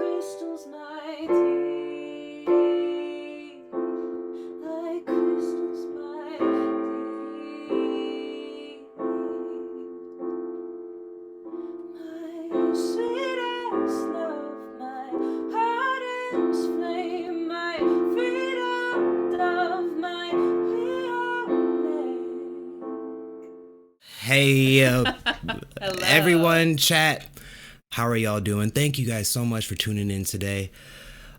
crystals, my dear, like crystals, my dear, my sweetest love, my ardent flame, my freedom dove, my leoness. Hey, Hello. everyone, chat. How are y'all doing? Thank you guys so much for tuning in today.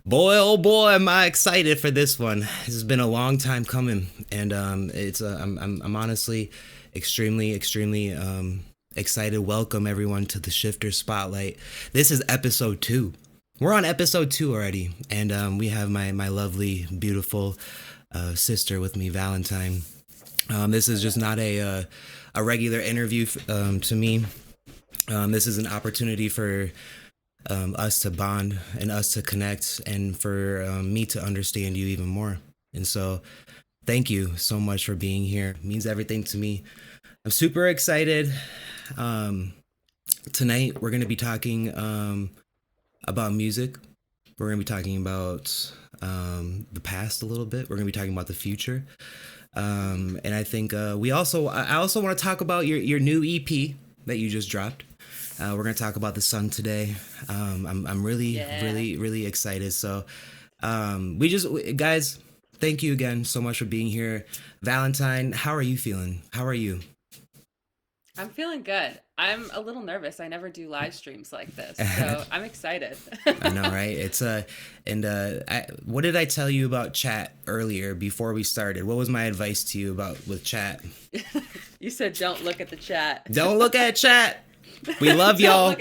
Boy, oh boy, am I excited for this one. This has been a long time coming, and I'm honestly extremely excited. Welcome everyone to the Shyfter Spotlight. This is episode 2. We're on episode 2 already, and we have my lovely, beautiful sister with me, Valentine. This is just not a regular interview to me. This is an opportunity for us to bond and us to connect, and for me to understand you even more. And so thank you so much for being here. It means everything to me. I'm super excited. Tonight we're going to be talking about music. We're going to be talking about the past a little bit. We're going to be talking about the future. And I think I also want to talk about your new EP that you just dropped. We're going to talk about the sun today. I'm really excited. So guys, thank you again so much for being here. Valentine, how are you feeling? How are you? I'm feeling good. I'm a little nervous. I never do live streams like this, so I'm excited. I know, right? What did I tell you about chat earlier before we started? What was my advice to you with chat? You said don't look at the chat. Don't look at chat. We love y'all.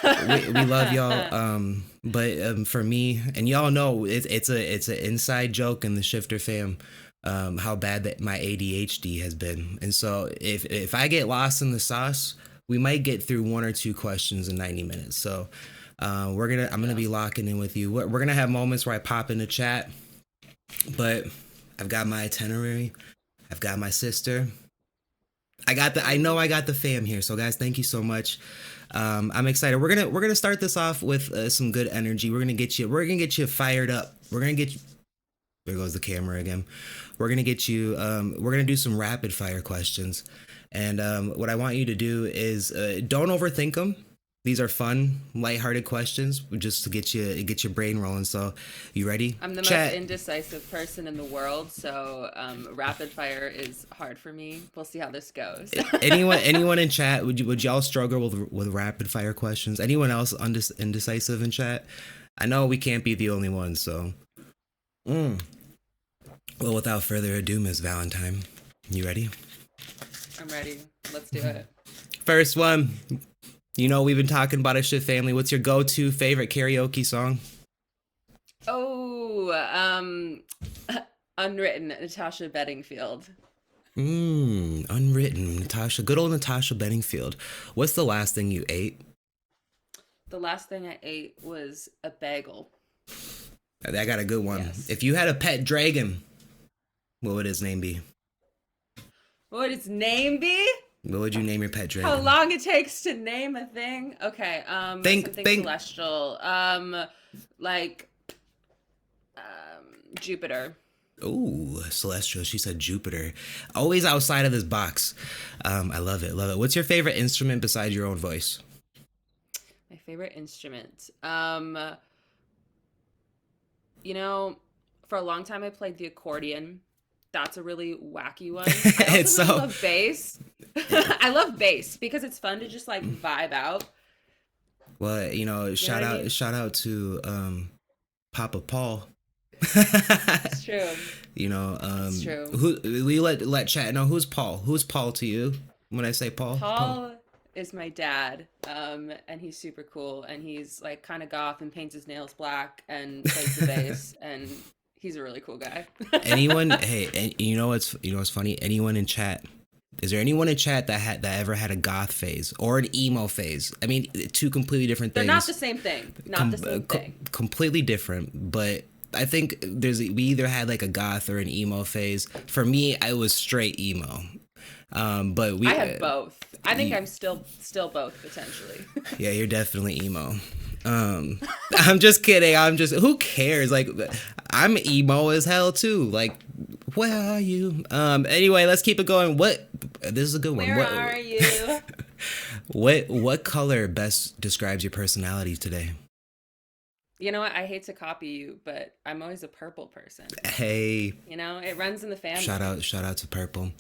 we love y'all. But for me, and y'all know, it's an inside joke in the Shyfter fam. How bad that my ADHD has been. And so if I get lost in the sauce, we might get through 1 or 2 questions in 90 minutes. So I'm gonna be locking in with you. We're gonna have moments where I pop into chat, but I've got my itinerary. I've got my sister. I know I got the fam here. So guys, thank you so much. I'm excited. We're gonna start this off with some good energy. We're gonna get you fired up. There goes the camera again. We're going to get you, we're going to do some rapid fire questions. And what I want you to do is don't overthink them. These are fun, lighthearted questions just to get your brain rolling. So you ready? I'm the most indecisive person in the world, so rapid fire is hard for me. We'll see how this goes. anyone in chat, would y'all struggle with rapid fire questions? Anyone else indecisive in chat? I know we can't be the only ones, so... Well, without further ado, Ms. Valentine, you ready? I'm ready. Let's do it. First one. You know, we've been talking about a Shyft family. What's your go-to favorite karaoke song? Oh, Unwritten, Natasha Bedingfield. Unwritten, Natasha. Good old Natasha Bedingfield. What's the last thing you ate? The last thing I ate was a bagel. I got a good one. Yes. If you had a pet dragon, what would his name be? What would its name be? What would you name your pet dragon? How long it takes to name a thing? Okay, think celestial. Jupiter. Ooh, celestial. She said Jupiter. Always outside of this box. I love it. What's your favorite instrument besides your own voice? My favorite instrument. You know, for a long time I played the accordion. That's a really wacky one. I also really love bass. I love bass because it's fun to just like vibe out. Well, shout out to Papa Paul. It's true. It's true. Who we let chat know who's Paul? Who's Paul to you? When I say Paul? Paul is my dad, and he's super cool, and he's like kind of goth and paints his nails black and plays the bass, and he's a really cool guy. Hey, you know what's funny? Anyone in chat? Is there anyone in chat that ever had a goth phase or an emo phase? I mean, 2 completely different things. They're not the same thing. Completely different, but I think we either had like a goth or an emo phase. For me, I was straight emo. But I had both. I think I'm still both potentially. Yeah, you're definitely emo. I'm just kidding. Who cares? Like, I'm emo as hell too. Like, where are you? Anyway, let's keep it going. This is a good one. Where are you? What color best describes your personality today? You know what? I hate to copy you, but I'm always a purple person. Hey, You know, it runs in the family. shout out to purple.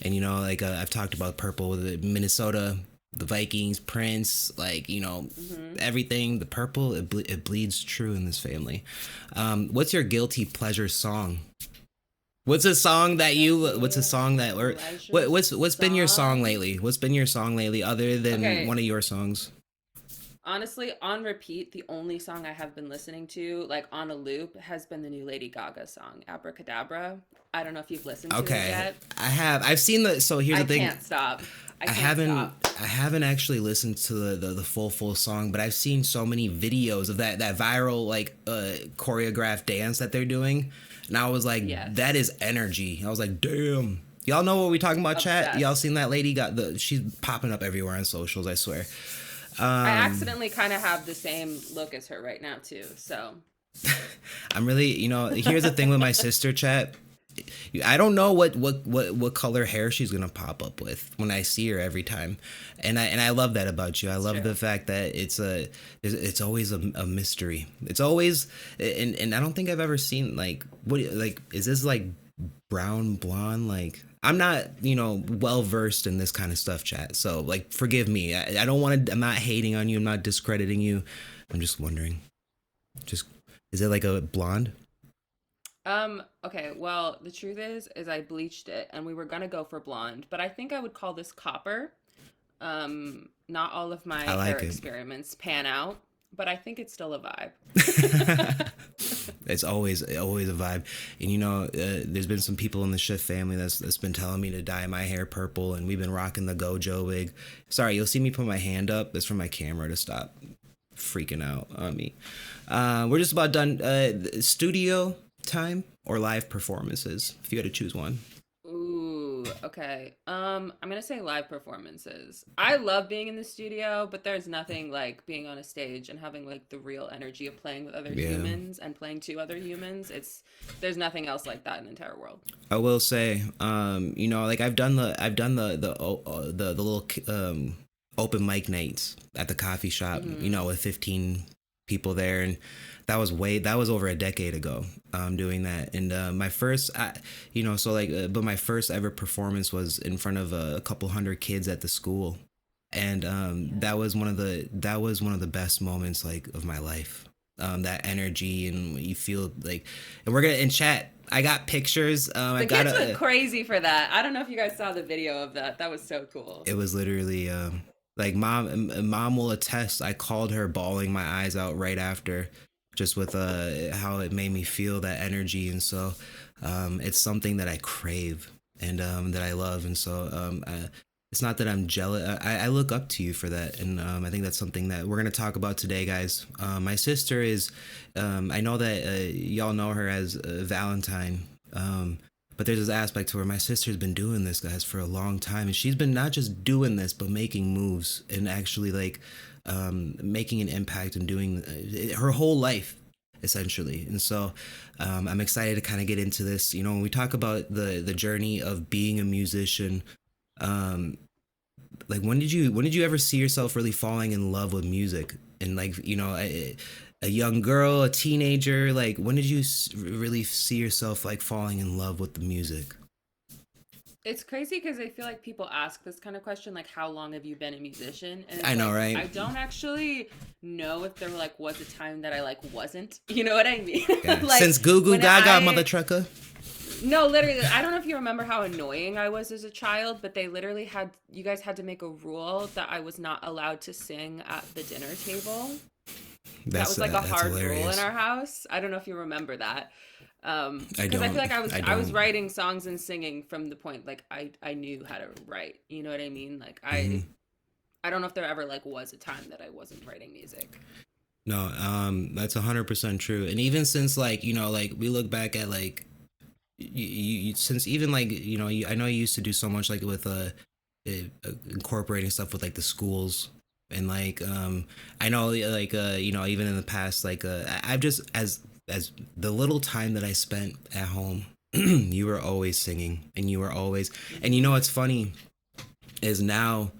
And you know, like I've talked about purple with Minnesota, the Vikings, Prince, like, you know, everything. The purple, it bleeds true in this family. What's your guilty pleasure song? What's a song that what's been your song lately? What's been your song lately other than one of your songs? Honestly, on repeat, the only song I have been listening to, like on a loop, has been the new Lady Gaga song, Abracadabra. I don't know if you've listened to it yet. I have. I've seen so here's the thing. I can't stop. I haven't actually listened to the full song, but I've seen so many videos of that viral like choreographed dance that they're doing. And I was like, that is energy. I was like, damn. Y'all know what we talking about, chat? Y'all seen that lady? She's popping up everywhere on socials, I swear. I accidentally kind of have the same look as her right now too, so. I'm really, you know, here's the thing with my sister, chat. I don't know what color hair she's gonna pop up with when I see her every time, and I love that about you. I love the fact that it's always a mystery. It's always, and I don't think I've ever seen like is this like brown, blonde? Like, I'm not, you know, well versed in this kind of stuff, chat. So like, forgive me. I don't want to. I'm not hating on you. I'm not discrediting you. I'm just wondering. Is it like a blonde? Okay, well, the truth is I bleached it and we were gonna go for blonde, but I think I would call this copper. Not all of my hair experiments pan out, but I think it's still a vibe. It's always a vibe. And you know, there's been some people in the Shyft family that's been telling me to dye my hair purple, and we've been rocking the Gojo wig. Sorry, you'll see me put my hand up. It's for my camera to stop freaking out on me. We're just about done. Studio time or live performances, if you had to choose one. Ooh, okay. I'm gonna say live performances. I love being in the studio, but there's nothing like being on a stage and having like the real energy of playing with other humans and playing to other humans. There's nothing else like that in the entire world. I will say, you know, like I've done the little open mic nights at the coffee shop, you know, with 15 people there, and that was over a decade ago, doing that. And my first, but my first ever performance was in front of a couple hundred kids at the school, and that was one of the best moments like of my life. That energy, and you feel like, and we're gonna in chat. I got pictures. The kids went crazy for that. I don't know if you guys saw the video of that. That was so cool. It was literally like mom will attest. I called her bawling my eyes out right after, just with how it made me feel, that energy. And so it's something that I crave and that I love. And so it's not that I'm jealous. I look up to you for that. And I think that's something that we're going to talk about today, guys. My sister is, I know that y'all know her as Valentine. But there's this aspect to where my sister's been doing this, guys, for a long time. And she's been not just doing this, but making moves and actually like making an impact and doing her whole life, essentially. And so I'm excited to kind of get into this. You know, when we talk about the journey of being a musician, like when did you ever see yourself really falling in love with music? And like, you know, a young girl, a teenager, like when did you really see yourself like falling in love with the music? It's crazy because I feel like people ask this kind of question, like, how long have you been a musician? And I know, like, right? I don't actually know if there like was a time that I like wasn't. You know what I mean? Yeah. Like, since Goo Goo Gaga, mother trucker. No, literally, I don't know if you remember how annoying I was as a child, but they literally you guys had to make a rule that I was not allowed to sing at the dinner table. That was like a hard rule in our house. I don't know if you remember that. Because I feel like I was writing songs and singing from the point like I knew how to write. You know what I mean? Like I don't know if there ever like was a time that I wasn't writing music. No, that's 100% true. And even since like, you know, like we look back at like you since even like, you know, I know you used to do so much like with incorporating stuff with like the schools And like I know like you know, even in the past, like I've just as the little time that I spent at home, you were always singing, and you were always, and you know what's funny is now,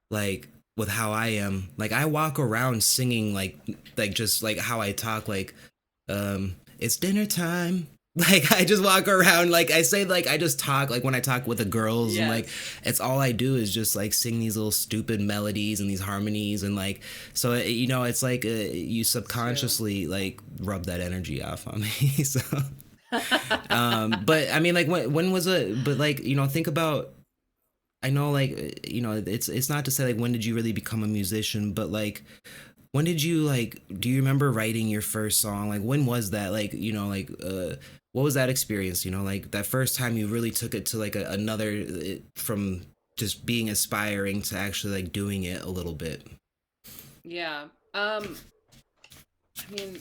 like with how I am, like I walk around singing like just like how I talk, like it's dinner time. Like I just walk around, like I say, like I just talk, like when I talk with the girls, and like it's all I do is just like sing these little stupid melodies and these harmonies, and like so you know, it's like you subconsciously like rub that energy off on me. So but I mean, like when was it, but like, you know, think about, I know, like, you know, it's not to say like when did you really become a musician, but like when did you, like, do you remember writing your first song? Like when was that, like, you know, like what was that experience, you know, like that first time you really took it to like another, from just being aspiring to actually like doing it a little bit? Yeah. I mean,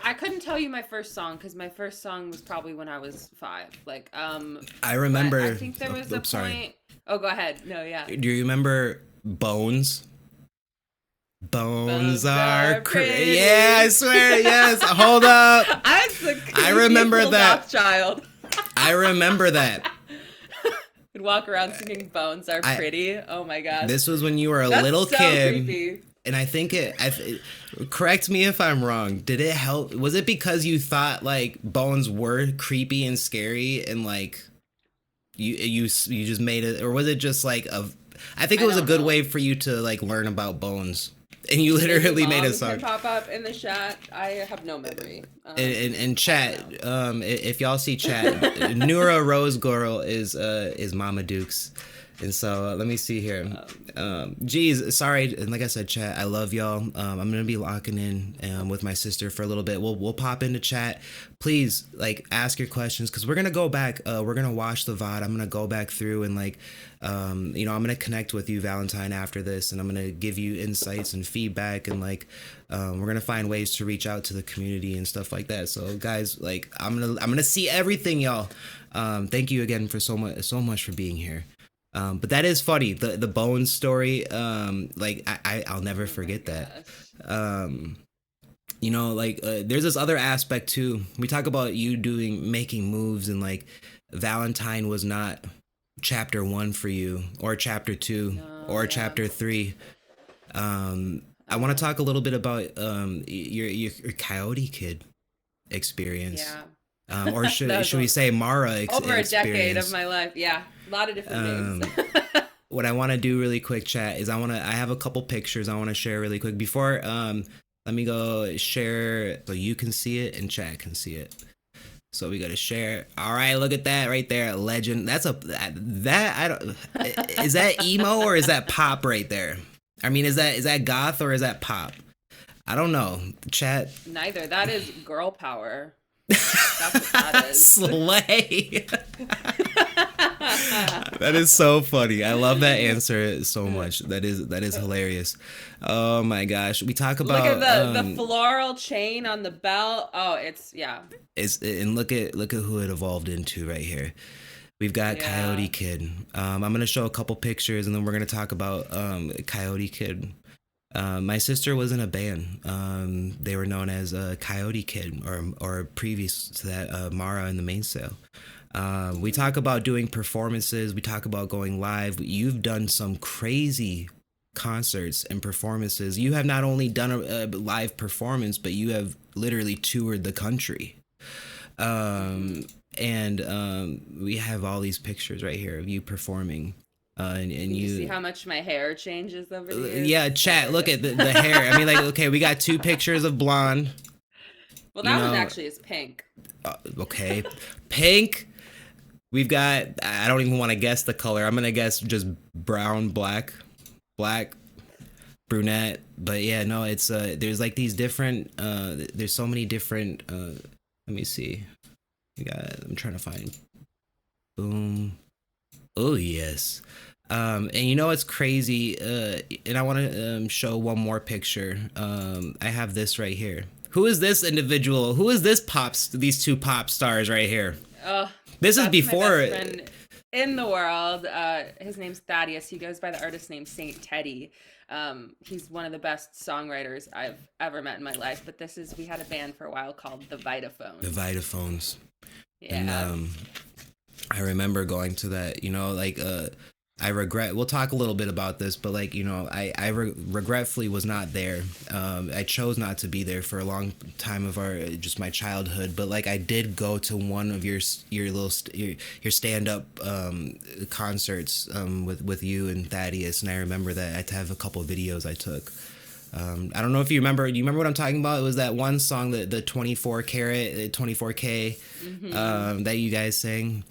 I couldn't tell you my first song because my first song was probably when I was 5. Like, I remember. I think there was a point. Sorry. Oh, go ahead. No, yeah. Do you remember Bones? Bones are pretty. Yeah, I swear. Yes. Hold up. I remember that child. I remember that. Would walk around singing "Bones Are Pretty." Oh my gosh. This was when you were a little kid. Creepy. And I think correct me if I'm wrong. Did it help? Was it because you thought like bones were creepy and scary, and like you just made it, or was it just like I think it was a good way for you to like learn about bones, and you literally made a song. Pop up in the chat. I have no memory. In chat, if y'all see chat, Neura Rose Girl is Mama Dukes. And so let me see here. Geez, sorry. And like I said, chat, I love y'all. I'm gonna be locking in with my sister for a little bit. We'll pop into chat. Please, like, ask your questions, because we're gonna go back. We're gonna watch the VOD. I'm gonna go back through and like, you know, I'm gonna connect with you, Valentine, after this, and I'm gonna give you insights and feedback, and like, we're gonna find ways to reach out to the community and stuff like that. So guys, like, I'm gonna see everything, y'all. Thank you again for so much for being here. But that is funny. The Bones story, like I'll never forget that. You know, like there's this other aspect too. We talk about you making moves, and like Valentine was not chapter 1 for you, or chapter 2, or chapter 3. I want to talk a little bit about your Coyote Kid experience. Yeah. Or should we say Mara over a decade of my life. Yeah, a lot of different things. What I want to do really quick, chat, is I have a couple pictures I want to share really quick before. Let me go share so you can see it and chat can see it. So we got to share. All right, look at that right there, legend. That's that I don't. Is that emo or is that pop right there? I mean, is that goth or is that pop? I don't know. Chat. Neither. That is girl power. That's what that is. Slay. That is so funny. I love that answer so much. That is hilarious. Oh my gosh. We talk about, look at the floral chain on the belt. Oh, it's and look at who it evolved into right here. We've got Coyote Kid. I'm gonna show a couple pictures, and then we're gonna talk about Coyote Kid. My sister was in a band. They were known as Coyote Kid, or previous to that, Mara and the Mainsail. We talk about doing performances. We talk about going live. You've done some crazy concerts and performances. You have not only done a live performance, but you have literally toured the country. And we have all these pictures right here of you performing. And you see how much my hair changes over the years? Yeah, chat, look at the hair. I mean, like, okay, we got 2 pictures of blonde. Well, that one actually is pink. Okay, pink. We've got, I don't even want to guess the color. I'm going to guess just brown, black, brunette. But yeah, no, it's, there's like these different, there's so many different, let me see. I'm trying to find, boom. Oh, yes. And you know, it's crazy. And I want to show one more picture. I have this right here. Who is this individual? Who is this these 2 pop stars right here? This is before. in the world. His name's Thaddeus. He goes by the artist name Saint Teddy. He's one of the best songwriters I've ever met in my life. But we had a band for a while called the Vitaphones. The Vitaphones. Yeah. And I remember going to that, I regret, we'll talk a little bit about this, but I regretfully was not there. I chose not to be there for a long time of just my childhood, but I did go to one of your stand-up concerts with you and Thaddeus, and I remember that I have a couple of videos I took. I don't know if you remember. Do you remember what I'm talking about? It was that one song, the 24 karat, 24K, that you guys sang.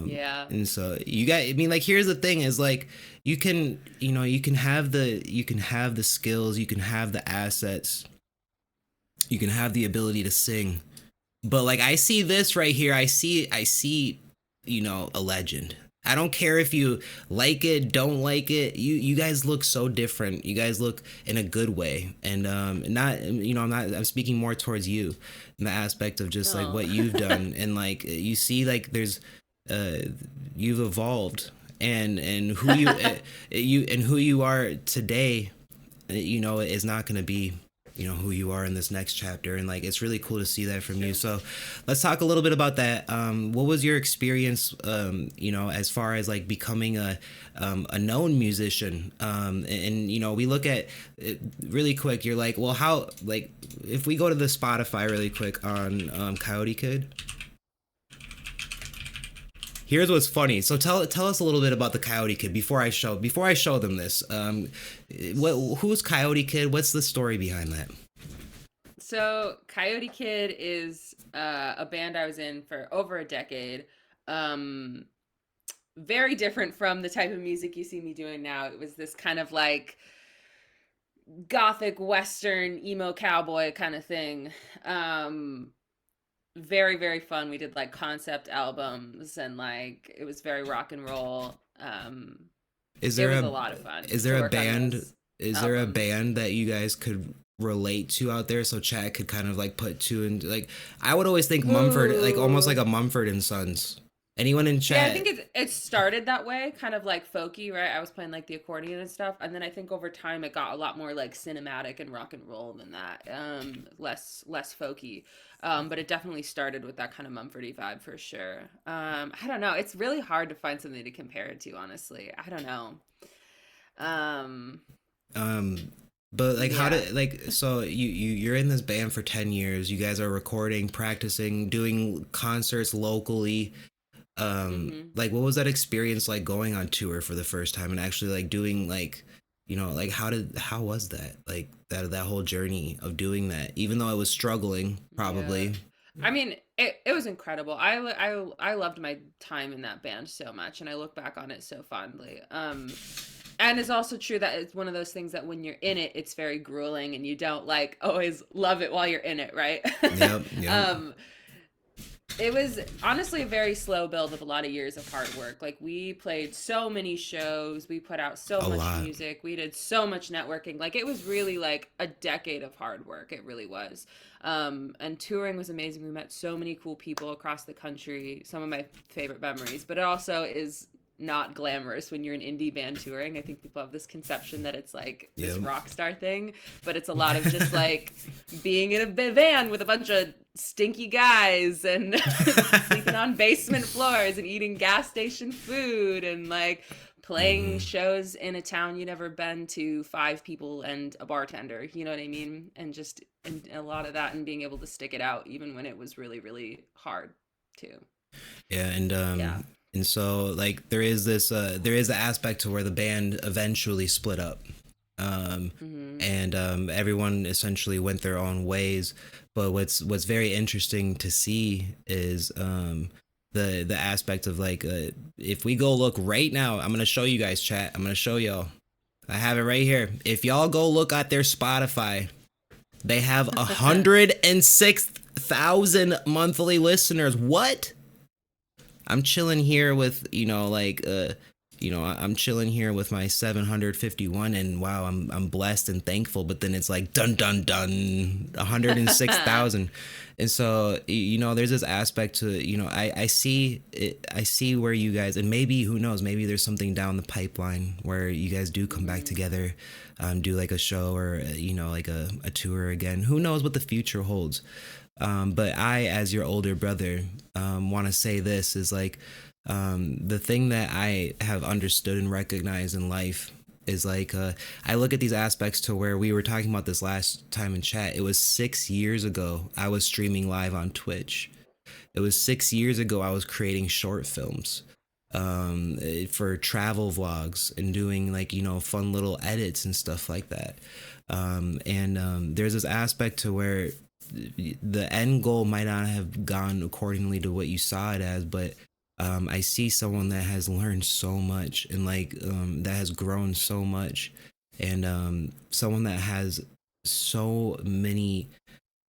Yeah. And so you guys, here's the thing is you can have the skills, you can have the assets, you can have the ability to sing, but I see this right here. I see, a legend. I don't care if you like it, don't like it. You guys look so different. You guys look in a good way, and I'm speaking more towards you in the aspect of just what you've done, and you see there's you've evolved, and who who you are today, is not going to be who you are in this next chapter, and it's really cool to see that from you. So let's talk a little bit about that. What was your experience as far as becoming a known musician, and we look at it really quick. You're well, how, if we go to the Spotify really quick on Coyote Kid. Here's what's funny. So tell us a little bit about the Coyote Kid before I show them this. Who's Coyote Kid? What's the story behind that? So Coyote Kid is a band I was in for over a decade. Very different from the type of music you see me doing now. It was this kind of gothic western emo cowboy kind of thing. Very, very fun. We did concept albums, and it was very rock and roll. It was a lot of fun. Is there a band? Is there a band that you guys could relate to out there? So Chad could kind of put two and I would always think Mumford, almost like a Mumford and Sons. Anyone in chat? Yeah, I think it started that way, kind of folky, right? I was playing the accordion and stuff, and then I think over time it got a lot more cinematic and rock and roll than that, less folky. But it definitely started with that kind of Mumfordy vibe for sure. I don't know. It's really hard to find something to compare it to, honestly. I don't know. But how did so you're in this band for 10 years. You guys are recording, practicing, doing concerts locally. What was that experience going on tour for the first time and actually doing how was that that whole journey of doing that, even though I was struggling probably? Yeah. I mean, it was incredible. I loved my time in that band so much, and I look back on it so fondly. And it's also true that it's one of those things that when you're in it, it's very grueling, and you don't always love it while you're in it, right? Yep. It was honestly a very slow build of a lot of years of hard work. We played so many shows, we put out so much music, we did so much networking. It was really a decade of hard work. It really was. And touring was amazing. We met so many cool people across the country, some of my favorite memories, but it also is not glamorous when you're an indie band touring. I think people have this conception that it's this rock star thing, but it's a lot of just being in a van with a bunch of stinky guys and sleeping on basement floors and eating gas station food and playing shows in a town you never been to, 5 people and a bartender, you know what I mean? And just and a lot of that, and being able to stick it out even when it was really, really hard too. Yeah. And and so there is an aspect to where the band eventually split up, and everyone essentially went their own ways. But what's very interesting to see is the aspect of if we go look right now, I'm gonna show you guys, chat. I'm gonna show y'all. I have it right here. If y'all go look at their Spotify, they have 106,000 monthly listeners. What? I'm chilling here with I'm chilling here with my 751, and wow, I'm blessed and thankful. But then it's like dun dun dun, 106,000, and so there's this aspect to it. I see it. I see where you guys, and maybe who knows, maybe there's something down the pipeline where you guys do come back together, do like a show or like a tour again. Who knows what the future holds? But I, as your older brother, want to say this is like, the thing that I have understood and recognized in life is like, I look at these aspects to where we were talking about this last time in chat. It was 6 years ago I was streaming live on Twitch. It was 6 years ago I was creating short films for travel vlogs and doing like, fun little edits and stuff like that. And there's this aspect to where the end goal might not have gone accordingly to what you saw it as, but I see someone that has learned so much and like that has grown so much, and someone that has so many.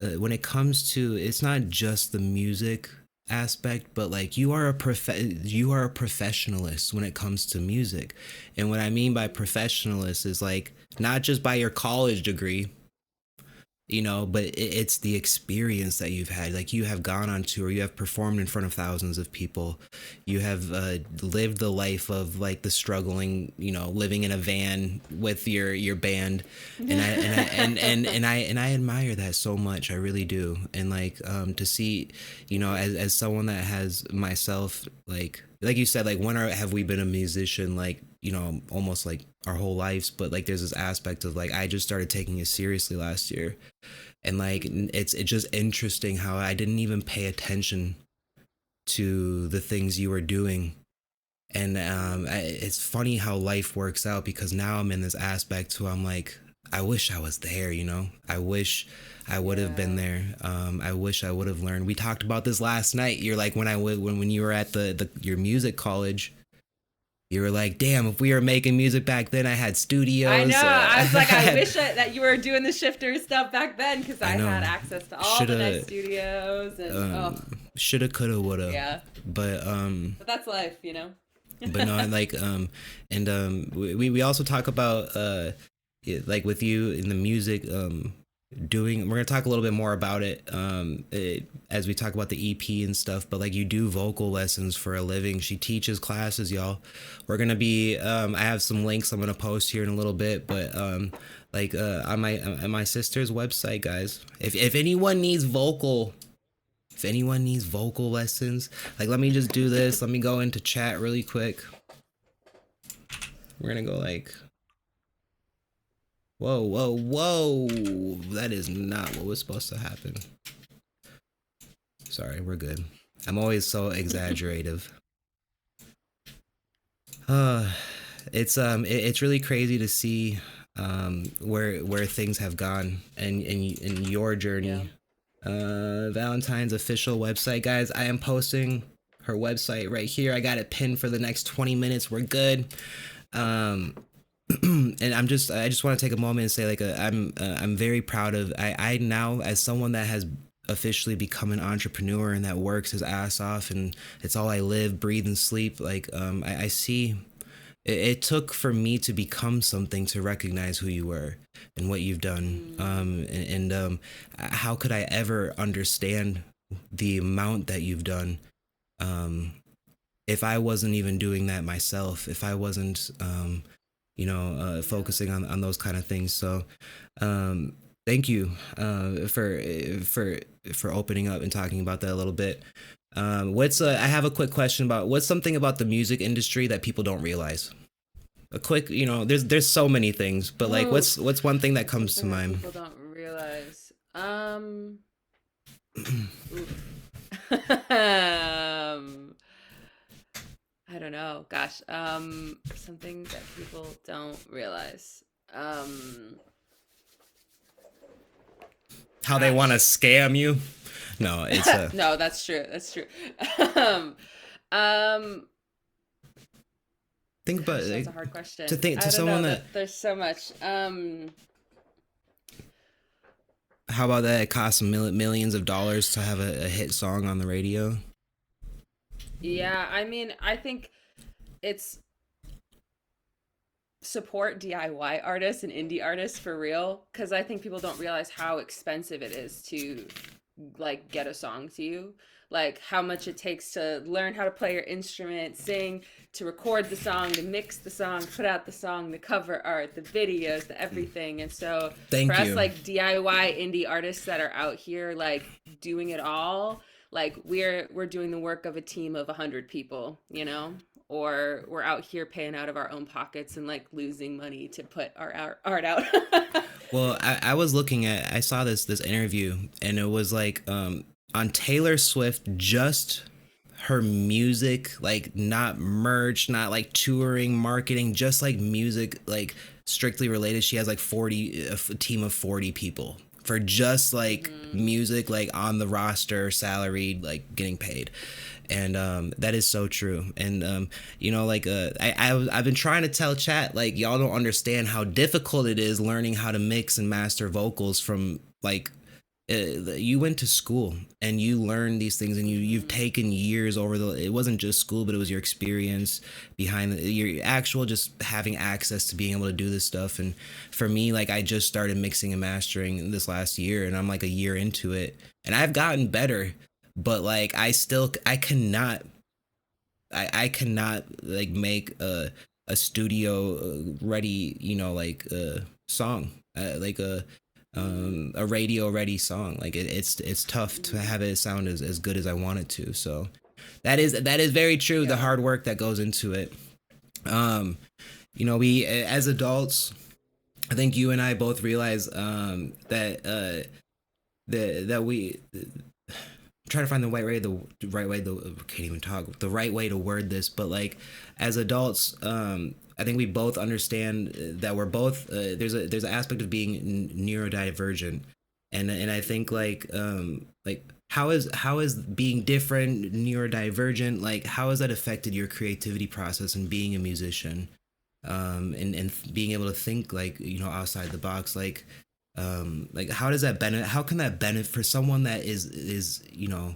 When it comes to, it's not just the music aspect, but like you are a professionalist when it comes to music, and what I mean by professionalist is like not just by your college degree. But it's the experience that you've had. Like you have gone on tour, you have performed in front of thousands of people, you have lived the life of like the struggling, living in a van with your band, and I admire that so much. I really do. And like to see, as someone that has myself, like you said, like when have we been a musician? Like almost like our whole lives, but like there's this aspect of like I just started taking it seriously last year, and like it's just interesting how I didn't even pay attention to the things you were doing, and it's funny how life works out, because now I'm in this aspect where I'm like, I wish I was there, I wish I would have been there. I wish I would have learned. We talked about this last night. You're like, when you were at your music college, you were like, damn, if we were making music back then, I had studios. I know. I was like, I wish that you were doing the Shyfter stuff back then, because I had access to all the nice studios. And shoulda, coulda, woulda. Yeah. But that's life, But no, like we also talk about like with you in the music we're gonna talk a little bit more about it as we talk about the EP and stuff, but like you do vocal lessons for a living. She teaches classes, y'all. We're gonna be I have some links I'm gonna post here in a little bit, but like on my sister's website, guys, if anyone needs vocal lessons, like let me just do this. Let me go into chat really quick. We're gonna go like, whoa, that is not what was supposed to happen. Sorry, we're good. I'm always so exaggerative. It's really crazy to see where things have gone and in your journey. Valentine's official website, guys. I am posting her website right here. I got it pinned for the next 20 minutes. We're good. And I just want to take a moment and say, like, I'm very proud of, I now, as someone that has officially become an entrepreneur and that works his ass off and it's all I live, breathe, and sleep. Like, I see it took for me to become something to recognize who you were and what you've done. And how could I ever understand the amount that you've done if I wasn't even doing that myself, if I wasn't, focusing on those kind of things. So thank you for opening up and talking about that a little bit. I have a quick question about what's something about the music industry that people don't realize? A quick, there's so many things, but like what's one thing that comes to mind? People don't realize. I don't know. Gosh. Something that people don't realize. How they want to scam you? No, it's no, that's true. That's true. Think about that's a hard question. To someone that there's so much. How about that? It costs millions of dollars to have a hit song on the radio. Yeah, I mean, I think it's support DIY artists and indie artists for real, because I think people don't realize how expensive it is to like get a song to you, like how much it takes to learn how to play your instrument, sing, to record the song, to mix the song, put out the song, the cover art, the videos, the everything. And so Thank for us you. like DIY indie artists that are out here like doing it all, like we're doing the work of a team of 100 people, you know, or we're out here paying out of our own pockets and like losing money to put our art out. Well, I was looking at, I saw this interview, and it was like on Taylor Swift, just her music, like not merch, not like touring, marketing, just like music, like strictly related. She has like 40, a team of 40 people for just like music, like on the roster, salaried, like getting paid. And that is so true. And you know, like I've been trying to tell chat, like, y'all don't understand how difficult it is learning how to mix and master vocals from like you went to school and you learned these things, and you've taken years over it wasn't just school, but it was your experience behind your actual just having access to being able to do this stuff. And for me, like, I just started mixing and mastering this last year, and I'm like a year into it, and I've gotten better, but like I cannot like make a studio ready, you know, like song, like a radio ready song. Like it's tough to have it sound as good as I want it to. So that is very true. The hard work that goes into it. You know, we as adults, I think you and I both realize that that we try to find the right way can't even talk, the right way to word this, but like as adults, I think we both understand that we're both there's an aspect of being neurodivergent, and I think like how is being different, neurodivergent, like how has that affected your creativity process and being a musician, and being able to think, like, you know, outside the box, like how does that benefit, how can that benefit for someone that is you know,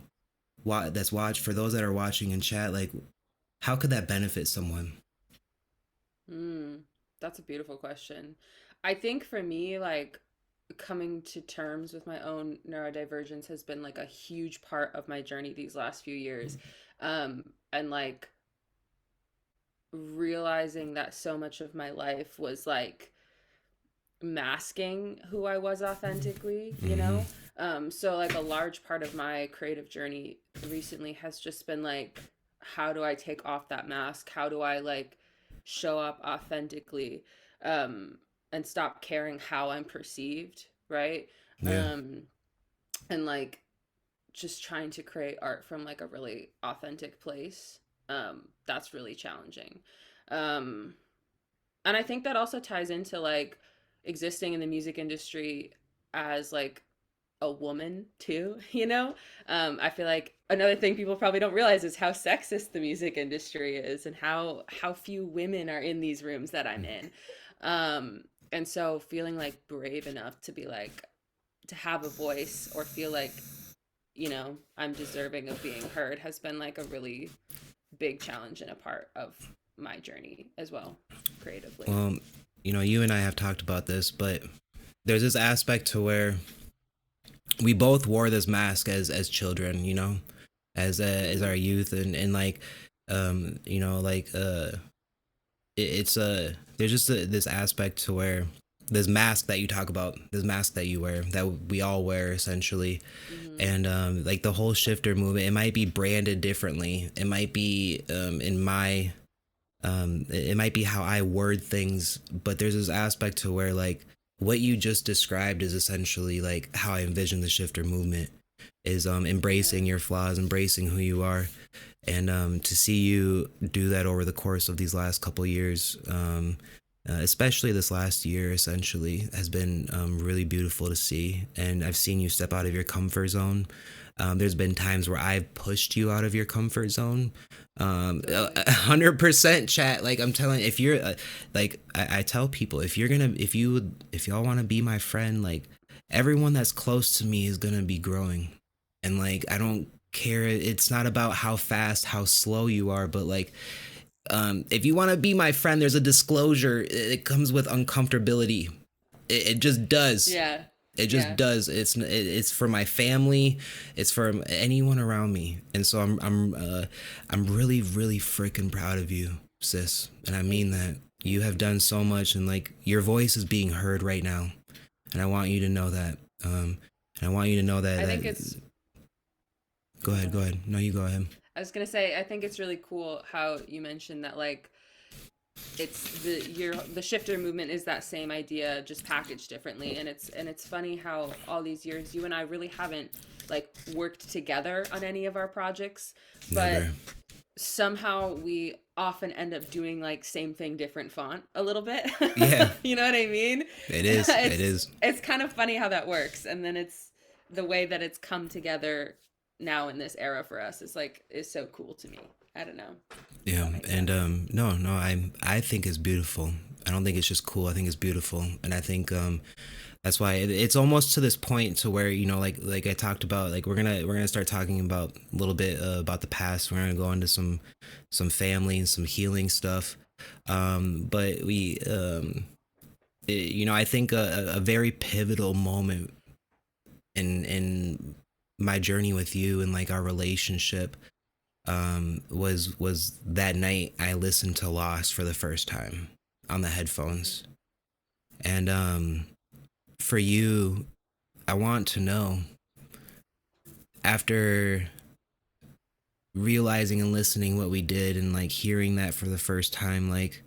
that's watched, for those that are watching in chat, like how could that benefit someone? That's a beautiful question. I think for me, like coming to terms with my own neurodivergence has been like a huge part of my journey these last few years. And like realizing that so much of my life was like masking who I was authentically, you know? So like a large part of my creative journey recently has just been like, how do I take off that mask? How do I like show up authentically, and stop caring how I'm perceived, right? Yeah. And like just trying to create art from like a really authentic place. That's really challenging. And I think that also ties into like existing in the music industry as like a woman too, you know? I feel like another thing people probably don't realize is how sexist the music industry is, and how few women are in these rooms that I'm in. And so feeling like brave enough to be like, to have a voice or feel like, you know, I'm deserving of being heard has been like a really big challenge and a part of my journey as well, creatively. Well, you know, you and I have talked about this, but there's this aspect to where we both wore this mask as children, you know, as our youth, and like you know, like it's there's just this aspect to where this mask that you talk about, this mask that you wear, that we all wear essentially. And like the whole shifter movement, it might be branded differently, it might be in my it might be how I word things, but there's this aspect to where like what you just described is essentially like how I envision the shifter movement, is embracing your flaws, embracing who you are. And to see you do that over the course of these last couple years, especially this last year essentially, has been really beautiful to see. And I've seen you step out of your comfort zone. There's been times where I've pushed you out of your comfort zone. 100% chat. Like I'm telling, if you're like I tell people, if y'all want to be my friend, like everyone that's close to me is gonna be growing. And like I don't care, it's not about how fast, how slow you are, but like If you want to be my friend, there's a disclosure. It comes with uncomfortability. It just does. Yeah. It just does. It's for my family. It's for anyone around me. And so I'm really, really freaking proud of you, sis. And I mean that. You have done so much, and like your voice is being heard right now. And I want you to know that. And I want you to know that. I think it's. Go ahead. No, you go ahead. I was gonna say, I think it's really cool how you mentioned that, like, it's the shifter movement is that same idea, just packaged differently. And it's funny how all these years you and I really haven't like worked together on any of our projects, but Never. Somehow we often end up doing like same thing, different font a little bit. Yeah. You know what I mean? It is. It is. It's kind of funny how that works. And then it's the way that it's come together now in this era for us is so cool to me. I don't know. Yeah. And no, I think it's beautiful. I don't think it's just cool. I think it's beautiful. And I think that's why it's almost to this point to where, you know, like I talked about, like we're gonna start talking about a little bit about the past. We're gonna go into some family and some healing stuff. But we you know, I think a very pivotal moment in my journey with you and like our relationship was that night I listened to Lost for the first time on the headphones. And for you, I want to know, after realizing and listening what we did and like hearing that for the first time, like,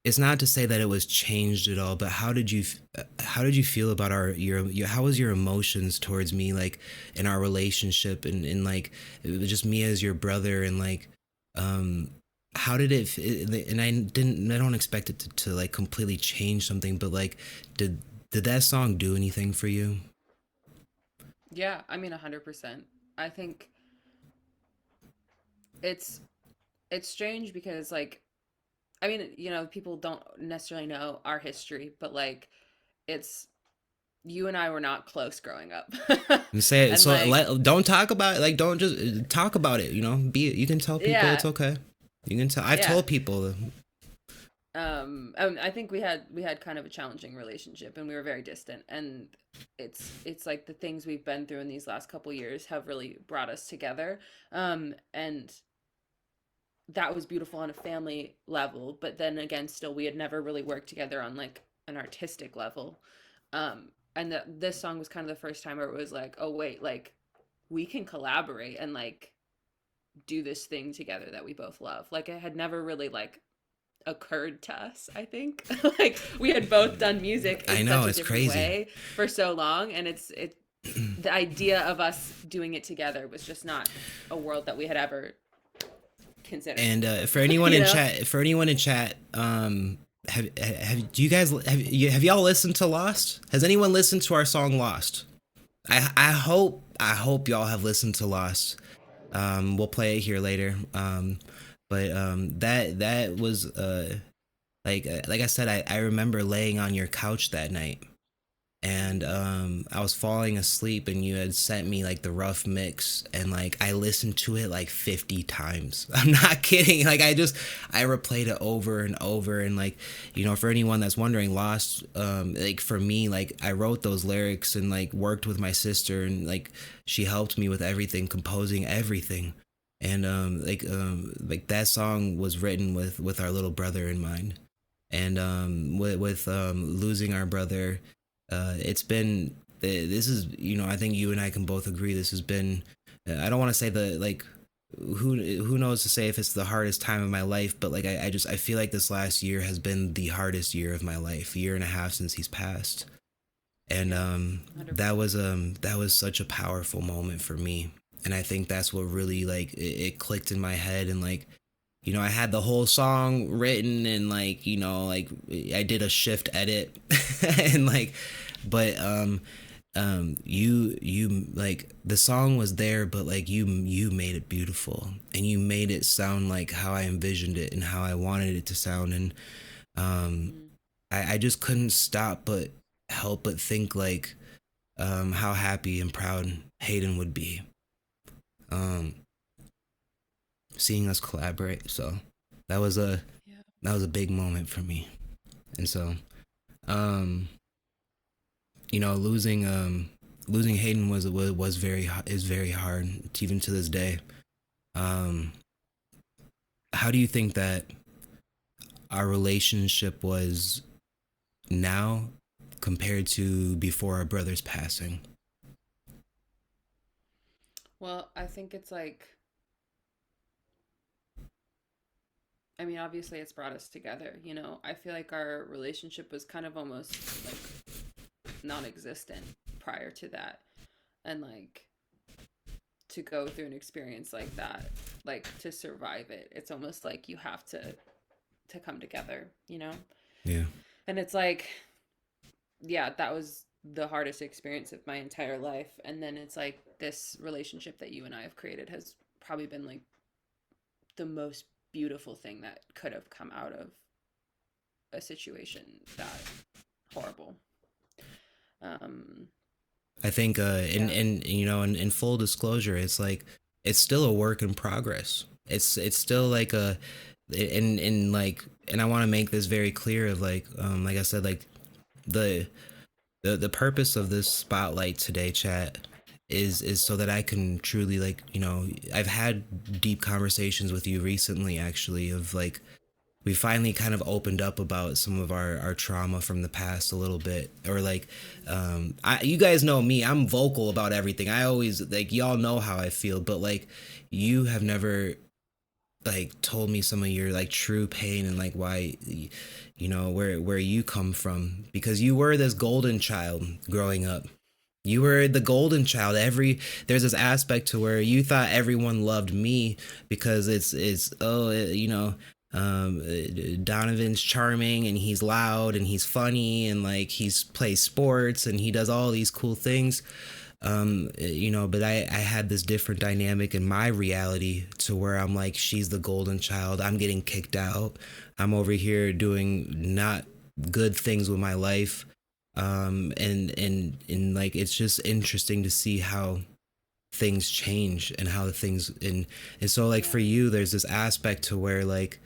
it's not to say that it was changed at all, but how did you feel about your how was your emotions towards me, like in our relationship, and like it was just me as your brother, and like how did and I don't expect it to like completely change something, but like did that song do anything for you? Yeah, I mean 100%. I think it's strange because like, I mean, you know, people don't necessarily know our history, but like it's you and I were not close growing up. And say it. And So like, don't talk about it. Like, don't just talk about it, you know, you can tell people yeah, it's okay. You can tell. I've yeah. told people. I think we had kind of a challenging relationship, and we were very distant, and it's like the things we've been through in these last couple years have really brought us together. And that was beautiful on a family level, but then again, still we had never really worked together on like an artistic level. And this song was kind of the first time where it was like, oh wait, like we can collaborate and like do this thing together that we both love. Like it had never really like occurred to us, I think. Like we had both done music in such a different crazy way for so long, and it's the idea of us doing it together was just not a world that we had ever considered. And for anyone in chat, have y'all listened to Lost? Has anyone listened to our song Lost? I hope y'all have listened to Lost. We'll play it here later. But that was like I said, I remember laying on your couch that night, and I was falling asleep, and you had sent me like the rough mix, and like I listened to it like 50 times. I'm not kidding. Like I replayed it over and over, and like, you know, for anyone that's wondering, Lost, like for me, like I wrote those lyrics and like worked with my sister, and like she helped me with everything, composing everything. And like that song was written with our little brother in mind. And with losing our brother, it's been, this is, you know, I think you and I can both agree this has been, I don't want to say the like who knows to say if it's the hardest time of my life, but like I feel like this last year has been the hardest year of my life, a year and a half since he's passed. And that was such a powerful moment for me. And I think that's what really like it clicked in my head. And like, you know, I had the whole song written, and like, you know, like I did a shift edit and like, but you like the song was there, but like you made it beautiful, and you made it sound like how I envisioned it and how I wanted it to sound. And I just couldn't help but think like how happy and proud Hayden would be seeing us collaborate. So that was a Yeah. that was a big moment for me. And so, um, you know, losing Hayden was very hard, even to this day. Um, how do you think that our relationship was now compared to before our brother's passing? Well, I think it's like, I mean, obviously it's brought us together, you know. I feel like our relationship was kind of almost like non-existent prior to that. And like to go through an experience like that, like to survive it, it's almost like you have to come together, you know? Yeah. And it's like, yeah, that was the hardest experience of my entire life. And then it's like this relationship that you and I have created has probably been like the most beautiful thing that could have come out of a situation that horrible. I think Yeah. in you know, in full disclosure, it's like it's still a work in progress. It's still like a in like, and I want to make this very clear of like I said, like the the purpose of this spotlight today, chat, is so that I can truly, like, you know, I've had deep conversations with you recently, actually, of like we finally kind of opened up about some of our trauma from the past a little bit, or like you guys know me, I'm vocal about everything. I always, like, y'all know how I feel, but like you have never like told me some of your like true pain and like why, you know, where you come from, because you were this golden child growing up. You were the golden child. There's this aspect to where you thought everyone loved me because it's you know, Donovan's charming and he's loud and he's funny and like he's plays sports and he does all these cool things. You know, but I had this different dynamic in my reality to where I'm like, she's the golden child. I'm getting kicked out. I'm over here doing not good things with my life. And like, it's just interesting to see how things change and how the things, and so like for Yeah. you, there's this aspect to where like,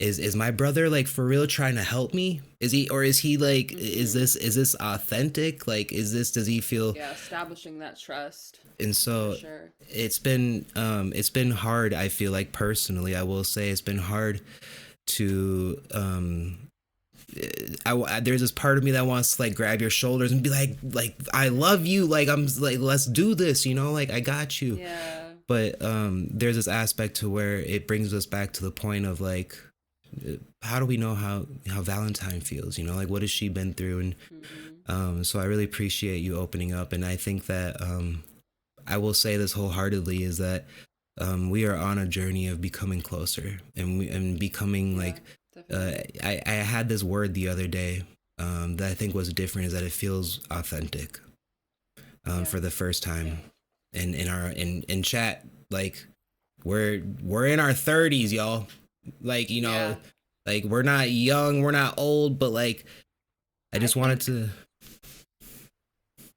is my brother like for real trying to help me? Is he, or is he like, is this authentic? Like, does he feel? Yeah, establishing that trust. And For so sure. it's been hard. I feel like personally, I will say it's been hard to there's this part of me that wants to like grab your shoulders and be like I love you, like I'm like, let's do this, you know, like I got you. Yeah. But there's this aspect to where it brings us back to the point of like, how do we know how Valentine feels, you know, like what has she been through? And so I really appreciate you opening up, and I think that I will say this wholeheartedly is that we are on a journey of becoming closer and becoming like I had this word the other day that I think was different, is that it feels authentic for the first time. And in chat, like we're in our 30s, y'all. Like, you know, like we're not young, we're not old, but like I just wanted to.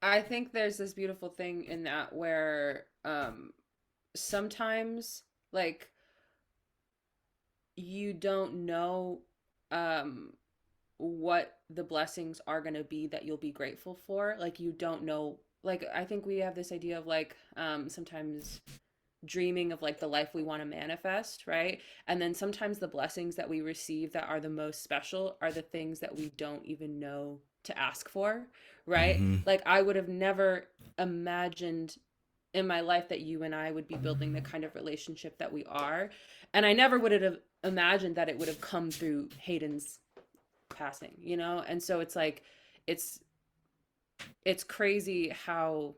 I think there's this beautiful thing in that where sometimes like you don't know what the blessings are going to be that you'll be grateful for. Like you don't know, like I think we have this idea of like sometimes dreaming of like the life we want to manifest, right? And then sometimes the blessings that we receive that are the most special are the things that we don't even know to ask for, right? Like I would have never imagined in my life that you and I would be building the kind of relationship that we are, and I never would have imagined that it would have come through Hayden's passing, you know? And so it's like it's crazy how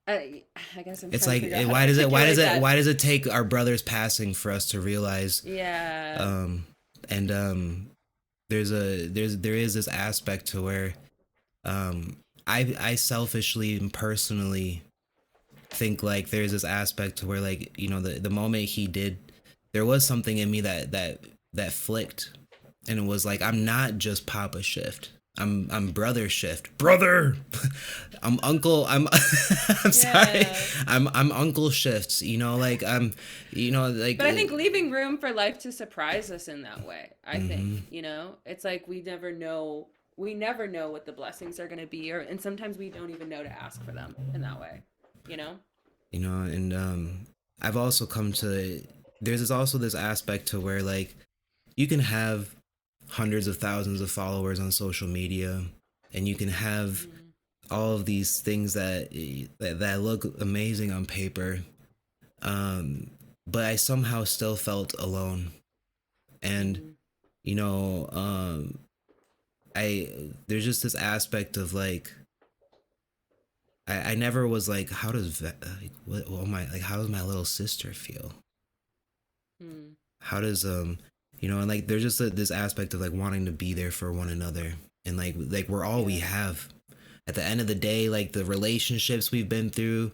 I guess I'm It's trying like, to figure out why how to does articulate it take our brother's passing for us to realize? Yeah. And there is this aspect to where I selfishly and personally think like there's this aspect to where, like, you know, the moment he did, there was something in me that flicked, and it was like, I'm not just Papa Shift. I'm brother Shift. Brother. I'm Uncle. I'm I'm sorry. Yeah. I'm Uncle Shifts. You know, like I'm. You know, like. But I think leaving room for life to surprise us in that way. I think, Mm-hmm. it's like we never know what the blessings are going to be, and sometimes we don't even know to ask for them in that way, you know? You know, and I've also come to. There's also this aspect to where like you can have hundreds of thousands of followers on social media, and you can have Mm, all of these things that look amazing on paper, but I somehow still felt alone. And mm, you know, I there's just this aspect of like I never was like, how does like what my like how does my little sister feel? mm. How does you know, and like there's just this aspect of like wanting to be there for one another, and like we're all we Yeah. have. At the end of the day, like the relationships we've been through,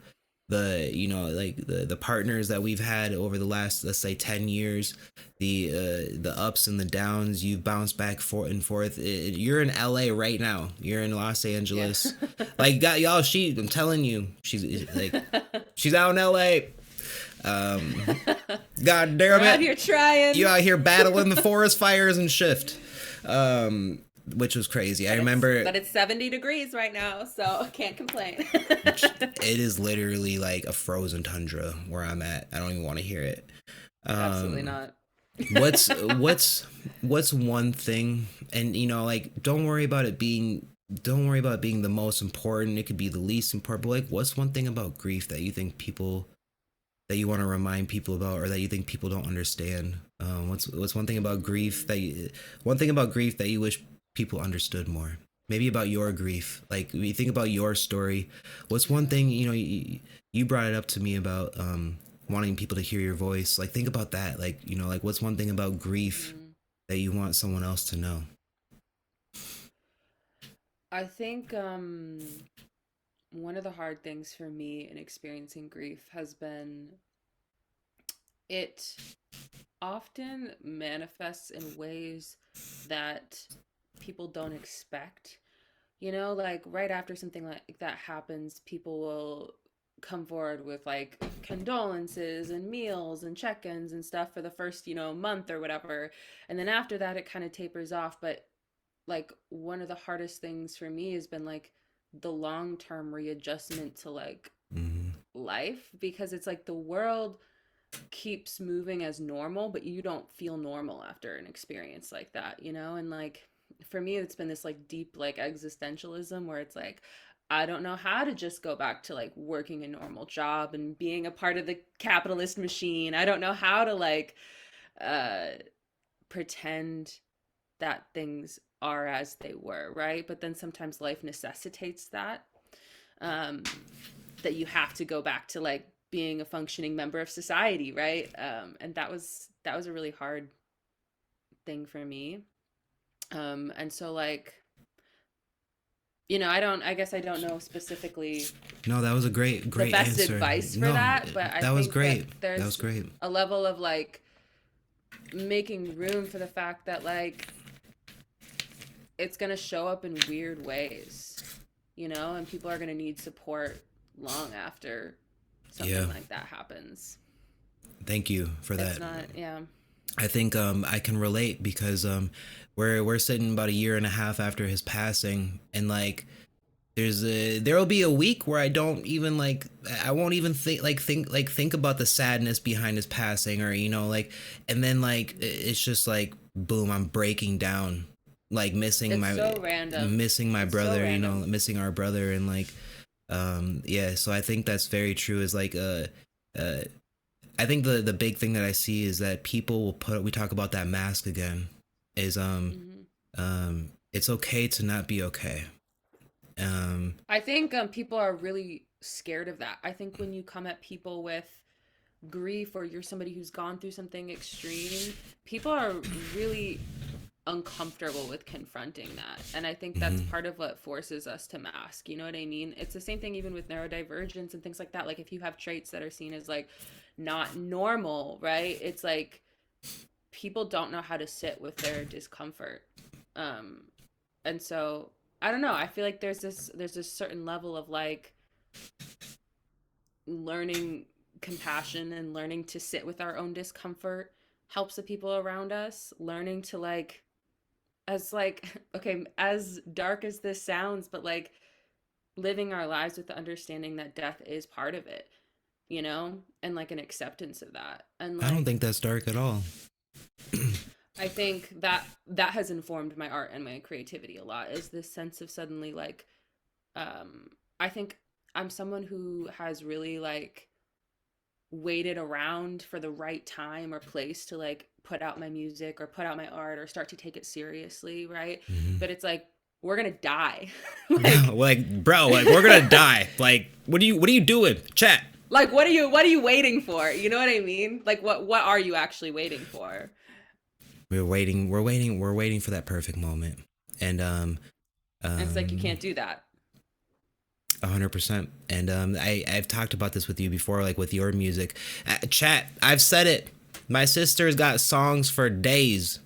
the you know like the partners that we've had over the last, let's say, 10 years, the ups and the downs, you've bounced back forth and forth. You're in LA right now, you're in Los Yeah. Angeles. Like got y'all, I'm telling you, she's out in LA. God damn We're out it, here trying. you out here battling the forest fires and shift, which was crazy. I remember, But it's 70 degrees right now, so I can't complain. it is literally like a frozen tundra where I'm at. I don't even want to hear it. Absolutely not. What's one thing, and you know, like don't worry about it being the most important. It could be the least important. But like, what's one thing about grief that you think people that you want to remind people about, or that you think people don't understand? What's one thing about grief that you wish people understood more? Maybe about your grief. Like when you think about your story, what's one thing, you know, you brought it up to me about wanting people to hear your voice. Like think about that. Like, you know, like what's one thing about grief Mm. that you want someone else to know? I think one of the hard things for me in experiencing grief has been it often manifests in ways that people don't expect. Like right after something like that happens, people will come forward with like condolences and meals and check-ins and stuff for the first, month or whatever. And then after that, it kind of tapers off. But like one of the hardest things for me has been like the long-term readjustment to like Mm-hmm. life, because it's like the world keeps moving as normal, but you don't feel normal after an experience like that, and like for me it's been this like deep like existentialism where it's like I don't know how to just go back to like working a normal job and being a part of the capitalist machine. I don't know how to like uh pretend that things are as they were, right? But then sometimes life necessitates that, um that you have to go back to like being a functioning member of society, right? And that was a really hard thing for me. And so like, I guess I don't know specifically No, that was a great the best answer. advice for No, that, but I that was think that great. That was there's great. a level of like making room for the fact that like it's going to show up in weird ways, and people are going to need support long after something like that happens. Thank you for that. It's not, yeah. I think I can relate because we're sitting about a year and a half after his passing, and like there'll be a week where I don't even like I won't even think about the sadness behind his passing, or like, and then like it's just like boom, I'm breaking down, like missing It's so random. missing my It's so brother, random. missing our brother, and like yeah, so I think that's very true. Is like I think the big thing that I see is that people will we talk about that mask again, is it's okay to not be okay. I think people are really scared of that. I think when you come at people with grief, or you're somebody who's gone through something extreme, people are really uncomfortable with confronting that. And I think that's part of what forces us to mask. You know what I mean? It's the same thing even with neurodivergence and things like that. Like if you have traits that are seen as like not normal, right? It's like people don't know how to sit with their discomfort. And so I don't know. I feel like there's this certain level of like learning compassion and learning to sit with our own discomfort helps the people around us. Learning to like, as like, okay, as dark as this sounds, but like living our lives with the understanding that death is part of it, you know, and like an acceptance of that. And I don't like, think that's dark at all. I think that that has informed my art and my creativity a lot, is this sense of suddenly like, um, I think I'm someone who has really like waited around for the right time or place to like put out my music or put out my art or start to take it seriously, right? Mhm. But it's like we're gonna die. Yeah, like, bro, like we're gonna die. Like, what are you doing? Chat. Like what are you waiting for? You know what I mean? Like what are you actually waiting for? We're waiting for that perfect moment. And And it's like you can't do that. 100%. And I've talked about this with you before, like with your music. Chat, I've said it. My sister's got songs for days.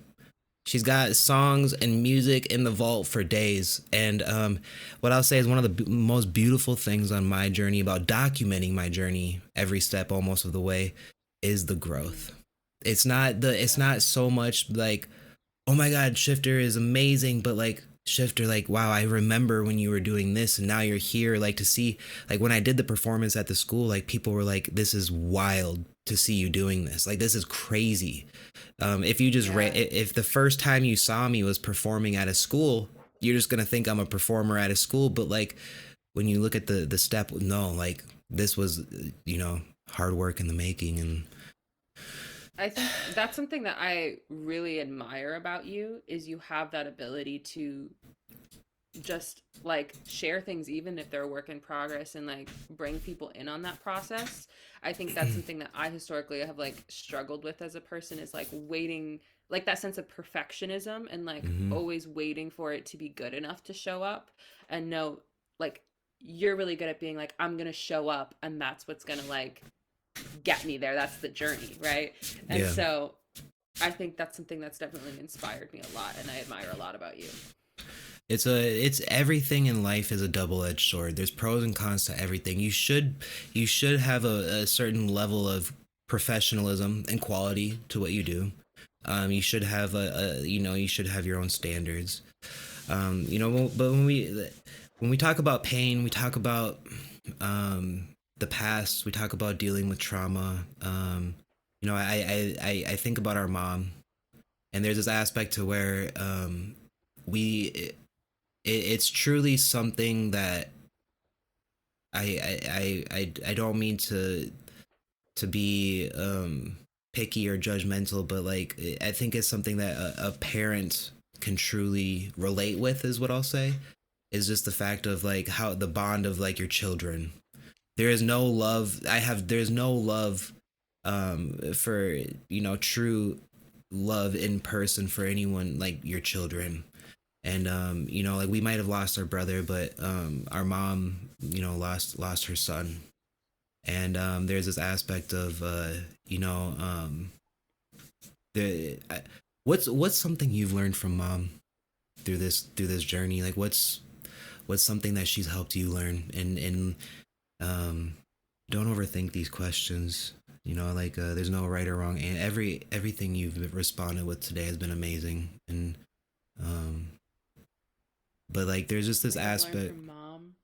She's got songs and music in the vault for days. And what I'll say is one of the most beautiful things on my journey about documenting my journey every step almost of the way is the growth. It's not so much like, oh my God, Shyfter is amazing, but like Shyfter, like, wow, I remember when you were doing this and now you're here. Like to see, like when I did the performance at the school, like people were like, this is wild to see you doing this. Like, this is crazy. If you just if the first time you saw me was performing at a school, you're just going to think I'm a performer at a school. But like when you look at the step, no, like this was, hard work in the making. And I think that's something that I really admire about you, is you have that ability to just like share things even if they're a work in progress and like bring people in on that process. I think that's something that I historically have like struggled with as a person, is like waiting, like that sense of perfectionism and like always waiting for it to be good enough to show up. And no, like you're really good at being like, I'm gonna show up and that's what's gonna like get me there. That's the journey, right? And yeah. so I think that's something that's definitely inspired me a lot and I admire a lot about you. It's everything in life is a double-edged sword. There's pros and cons to everything. You should have a certain level of professionalism and quality to what you do. You should have you should have your own standards. But when we talk about pain, we talk about the past, we talk about dealing with trauma. I think about our mom, and there's this aspect to where it's truly something that I don't mean to be picky or judgmental, but like I think it's something that a parent can truly relate with, is what I'll say, is just the fact of like how the bond of like your children. There's no love for true love in person for anyone like your children. And like we might have lost our brother, but our mom lost her son. And there's this aspect of what's something you've learned from mom through this journey? Like what's something that she's helped you learn? And don't overthink these questions. There's no right or wrong, and everything you've responded with today has been amazing. And but like there's just this aspect. From mom.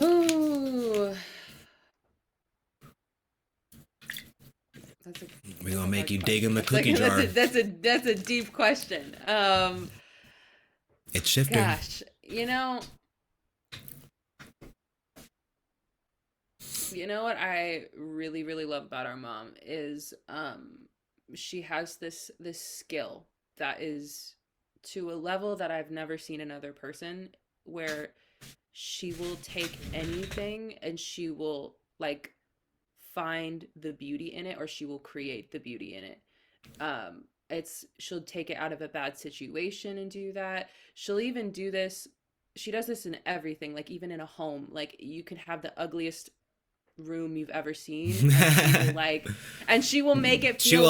Ooh. We're gonna make you dig in the cookie jar. That's a deep question. It's Shyfter. Gosh, what I really, really love about our mom is she has this skill that is to a level that I've never seen another person, where she will take anything and she will like find the beauty in it, or she will create the beauty in it. She'll take it out of a bad situation and do that. She'll even do this. She does this in everything, like even in a home. Like you can have the ugliest room you've ever seen. And she will make it feel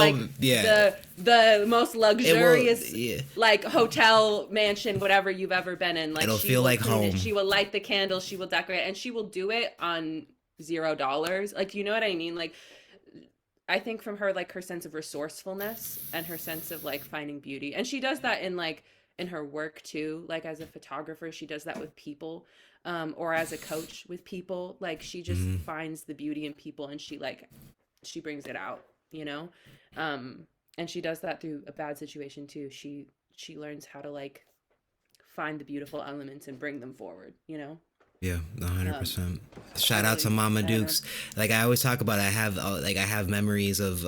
the most luxurious like hotel mansion, whatever you've ever been in. Like it'll she feel will like home. She will light the candles, she will decorate, and she will do it on $0. Like, you know what I mean? Like, I think from her, like her sense of resourcefulness and her sense of like finding beauty, and she does that in her work too. Like as a photographer, she does that with people. Or as a coach with people, like she just finds the beauty in people, and she brings it out, you know? And she does that through a bad situation too. She learns how to like find the beautiful elements and bring them forward, you know? Yeah, 100%. Shout out to Mama Dukes. Like I always talk about, I have memories of,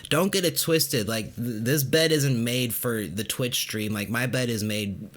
don't get it twisted. Like this bed isn't made for the Twitch stream. Like my bed is made,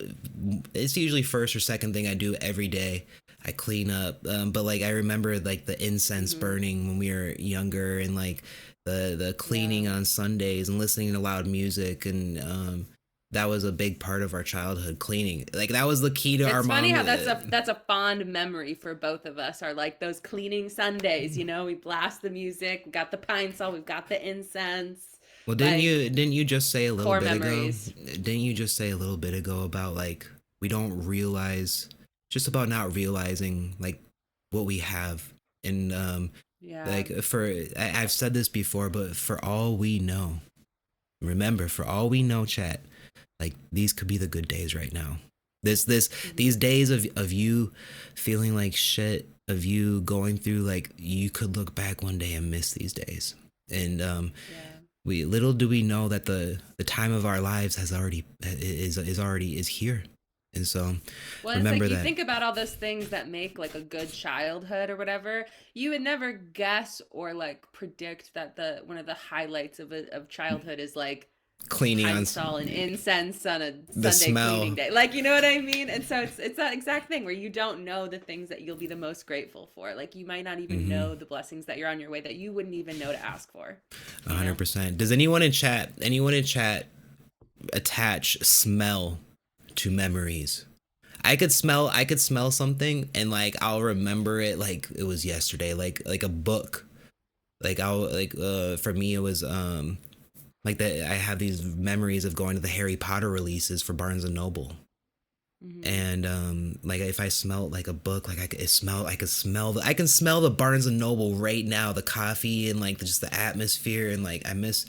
it's usually first or second thing I do every day. I clean up. But like I remember like the incense burning when we were younger, and like the cleaning on Sundays and listening to loud music, and that was a big part of our childhood, cleaning. Like that was the key to our mom. It's funny how that's a fond memory for both of us, are like those cleaning Sundays, you know, we blast the music, we got the pine sol, we've got the incense. Well, didn't you just say a little bit memories. ago? Didn't you just say a little bit ago about like we don't realize, just about not realizing like what we have, and like I've said this before, but for all we know, remember, for all we know, chat, like these could be the good days right now. These days of you feeling like shit, of you going through, like you could look back one day and miss these days. And we little do we know that the time of our lives is here. And so remember that. You think about all those things that make like a good childhood or whatever, you would never guess or like predict that one of the highlights of childhood is like cleaning on sol and incense on a the Sunday smell. cleaning day. Like, you know what I mean? And so it's that exact thing where you don't know the things that you'll be the most grateful for. Like you might not even know the blessings that you're on your way that you wouldn't even know to ask for. 100%. Does anyone in chat attach smell to memories? I could smell something and like I'll remember it like it was yesterday, like a book. Like for me it was like that. I have these memories of going to the Harry Potter releases for Barnes and Noble. And like if I smelled like a book, like I can smell the Barnes and Noble right now, the coffee and like just the atmosphere, and like I miss,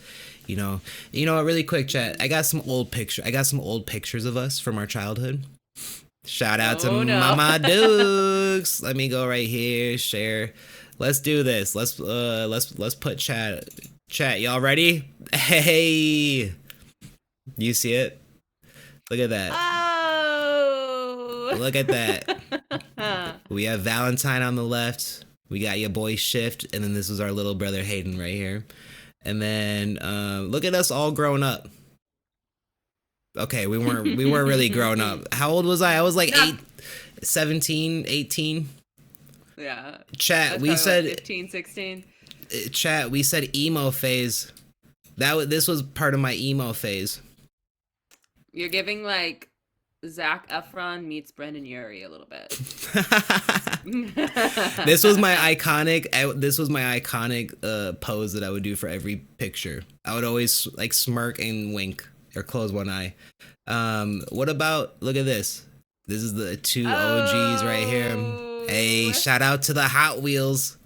you know, really quick chat. I got some old pictures of us from our childhood. Shout out to Mama Dukes. Let me go right here, share. Let's do this. Let's put chat. Y'all ready? Hey, you see it? Look at that. Oh, look at that. We have Valentine on the left. We got your boy Shift, and then this is our little brother Hayden right here. And then look at us all grown up. Okay, we weren't really grown up. How old was I? I was like 17, 18. Yeah. Chat, we said 15, 16. Chat, we said emo phase. This was part of my emo phase. You're giving like Zac Efron meets Brendan Urie a little bit. This was my iconic pose that I would do for every picture. I would always like smirk and wink or close one eye. What about, look at this. This is the two OGs right here. Hey, shout out to the Hot Wheels.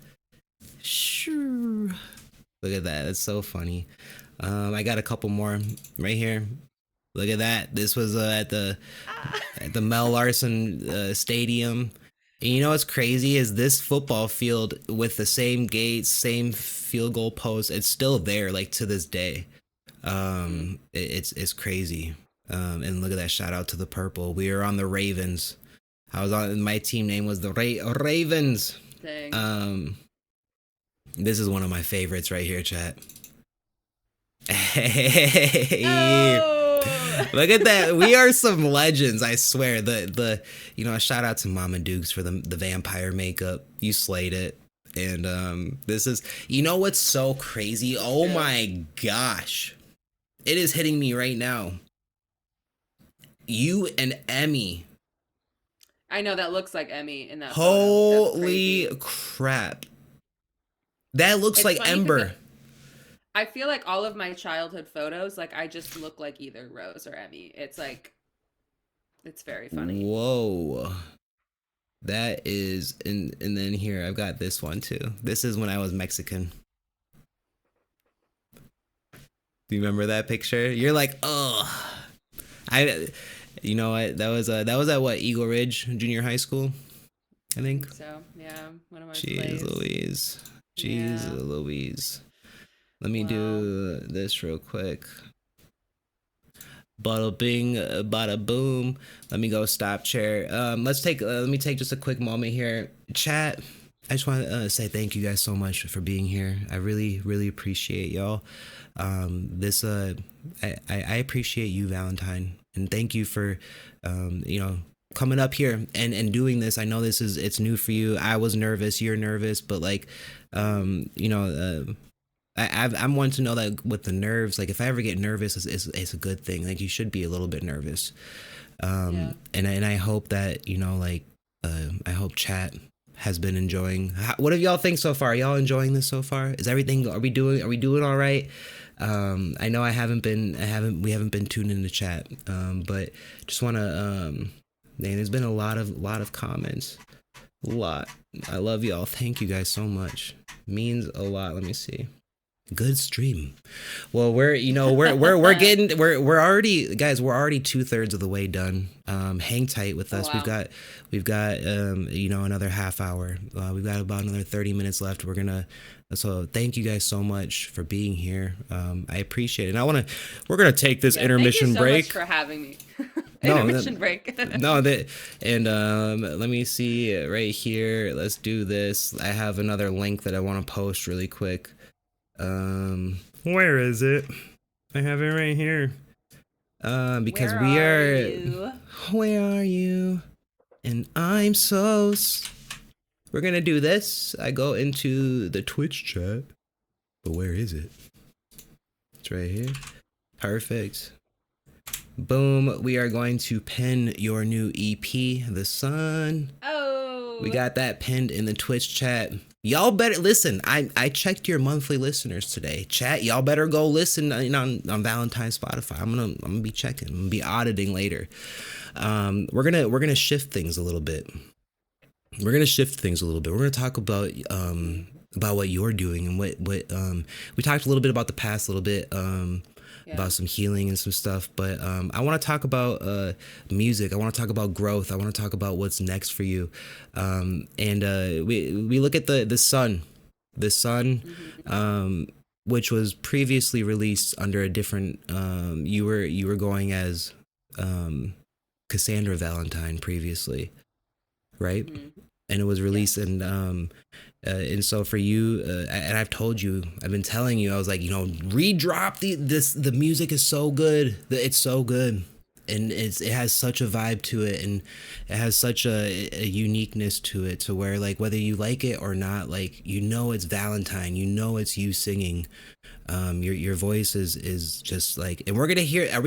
Sure. Look at that. That's so funny. I got a couple more right here. Look at that. This was at the Mel Larson Stadium. And you know what's crazy is this football field with the same gates, same field goal post. It's still there, like to this day. It's crazy. And look at that. Shout out to the purple. We were on the Ravens. My team name was the Ravens. Dang. This is one of my favorites right here, chat. Hey. Look at that. We are some legends, I swear. The shout out to Mama Dukes for the vampire makeup. You slayed it. And this is, you know what's so crazy? Oh my gosh. It is hitting me right now. You and Emmy. I know that looks like Emmy in that photo. That's Holy crazy. crap. That looks It's like funny because Ember. I feel like all of my childhood photos, like I just look like either Rose or Emmy. It's like it's very funny. Whoa. That is, and then here I've got this one too. This is when I was Mexican. Do you remember that picture? You're like, oh, I, you know what? That was at what, Eagle Ridge Junior High School, I think. So yeah, one of my Jeez plays. Louise, jeez Yeah. Louise. Let me Well, do this real quick. Bada bing, bada boom. Let me go stop share. Let me take just a quick moment here. Chat. I just want to say thank you guys so much for being here. I really, really appreciate y'all. I appreciate you, Valentine, and thank you for, coming up here and doing this. I know it's new for you. I was nervous. You're nervous, but like, um, you know, uh, I'm one to know that with the nerves, like if I ever get nervous, it's a good thing. Like you should be a little bit nervous. yeah. And I hope that, I hope chat has been enjoying. What do y'all think so far? Are y'all enjoying this so far? Are we doing all right? I know we haven't been tuned into chat. But just want to, man, there's been a lot of comments. A lot. I love y'all. Thank you guys so much. Means a lot. Let me see. Good stream. Well, we're getting we're already, guys, we're already 2/3 of the way done. Hang tight with Oh, us. wow. We've got another half hour. We've got about another 30 minutes left. So thank you guys so much for being here. I appreciate it. And we're gonna take this Yeah, intermission thank you so break. much for having me. No, Intermission break. no, let me see right here. Let's do this. I have another link that I want to post really quick. Where is it? I have it right here. Because Where we are are. you? Where are you? And I'm we're gonna do this. I go into the Twitch chat, but where is it? It's right here. Perfect. Boom. We are going to pin your new EP, The Sun. Oh. We got that pinned in the Twitch chat. Y'all better listen. I checked your monthly listeners today. Chat, y'all better go listen on Valentine's Spotify. I'm gonna be checking. I'm gonna be auditing later. We're gonna shift things a little bit. We're gonna talk about what you're doing and what we talked a little bit about the past, a little bit about some healing and some stuff, but I want to talk about music. I want to talk about growth. I want to talk about what's next for you. We look at the Sun, which was previously released under a different. You were going as Cassandra Valentine previously, right? And it was released, and so for you, and I've told you, I've been telling you, I was like, redrop the music is so good, it's so good, and it has such a vibe to it, and it has such a uniqueness to it, to where like whether you like it or not, like it's Valentine, it's you singing, your voice is just like, and are we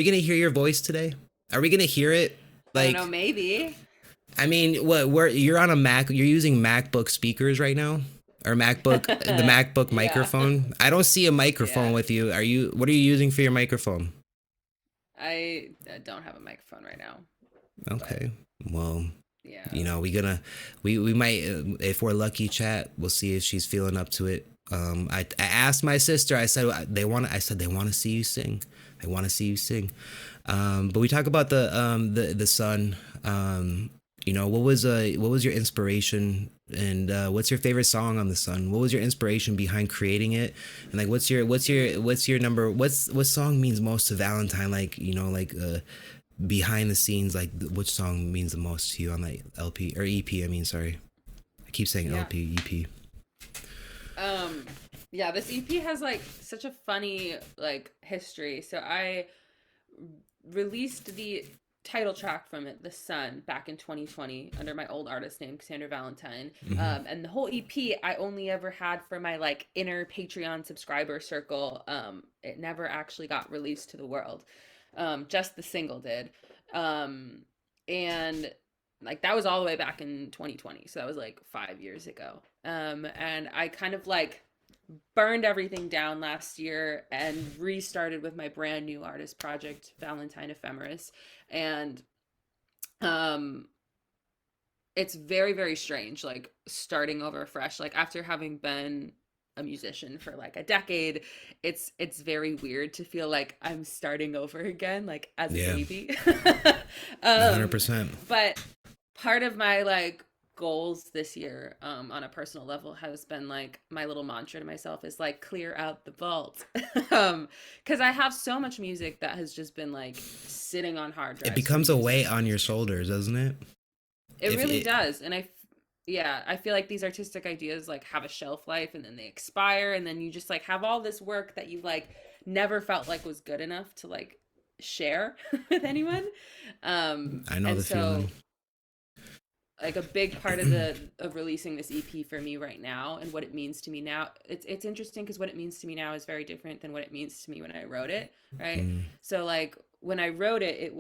gonna hear your voice today? Are we gonna hear it? I Like, don't know, maybe. I mean, you're on a Mac, you're using MacBook speakers right now, or the MacBook Yeah. microphone. I don't see a microphone with you. What are you using for your microphone? I don't have a microphone right now. Okay. Well, Yeah. we might, if we're lucky, chat, we'll see if she's feeling up to it. I asked my sister, I said they want to see you sing. They want to see you sing. But we talk about the Sun. What was your inspiration, and what's your favorite song on the Sun? What was your inspiration behind creating it? And like, what song means most to Valentine? Like, behind the scenes, like which song means the most to you on that LP or EP? I mean, sorry, I keep saying LP, EP. Yeah, this EP has like such a funny like history. So I released the title track from it, The Sun, back in 2020 under my old artist name, Cassandra Valentine. And the whole EP I only ever had for my like inner Patreon subscriber circle. It never actually got released to the world. Just the single did. And like that was all the way back in 2020. So that was like 5 years ago. And I kind of like burned everything down last year and restarted with my brand new artist project, Valentine Ephemeris. And it's very, very strange, like starting over fresh. Like after having been a musician for like a decade, it's very weird to feel like I'm starting over again, like as a Yeah. baby. 100%. But part of my like goals this year, on a personal level, has been like my little mantra to myself is like clear out the vault. Because I have so much music that has just been like sitting on hard drives. It becomes a weight on your shoulders, doesn't it? It really does. And I feel like these artistic ideas like have a shelf life and then they expire, and then you just like have all this work that you like never felt like was good enough to like share with anyone. I know the feeling. Like a big part of releasing this EP for me right now and what it means to me now, it's interesting because what it means to me now is very different than what it means to me when I wrote it, right? So like when I wrote it,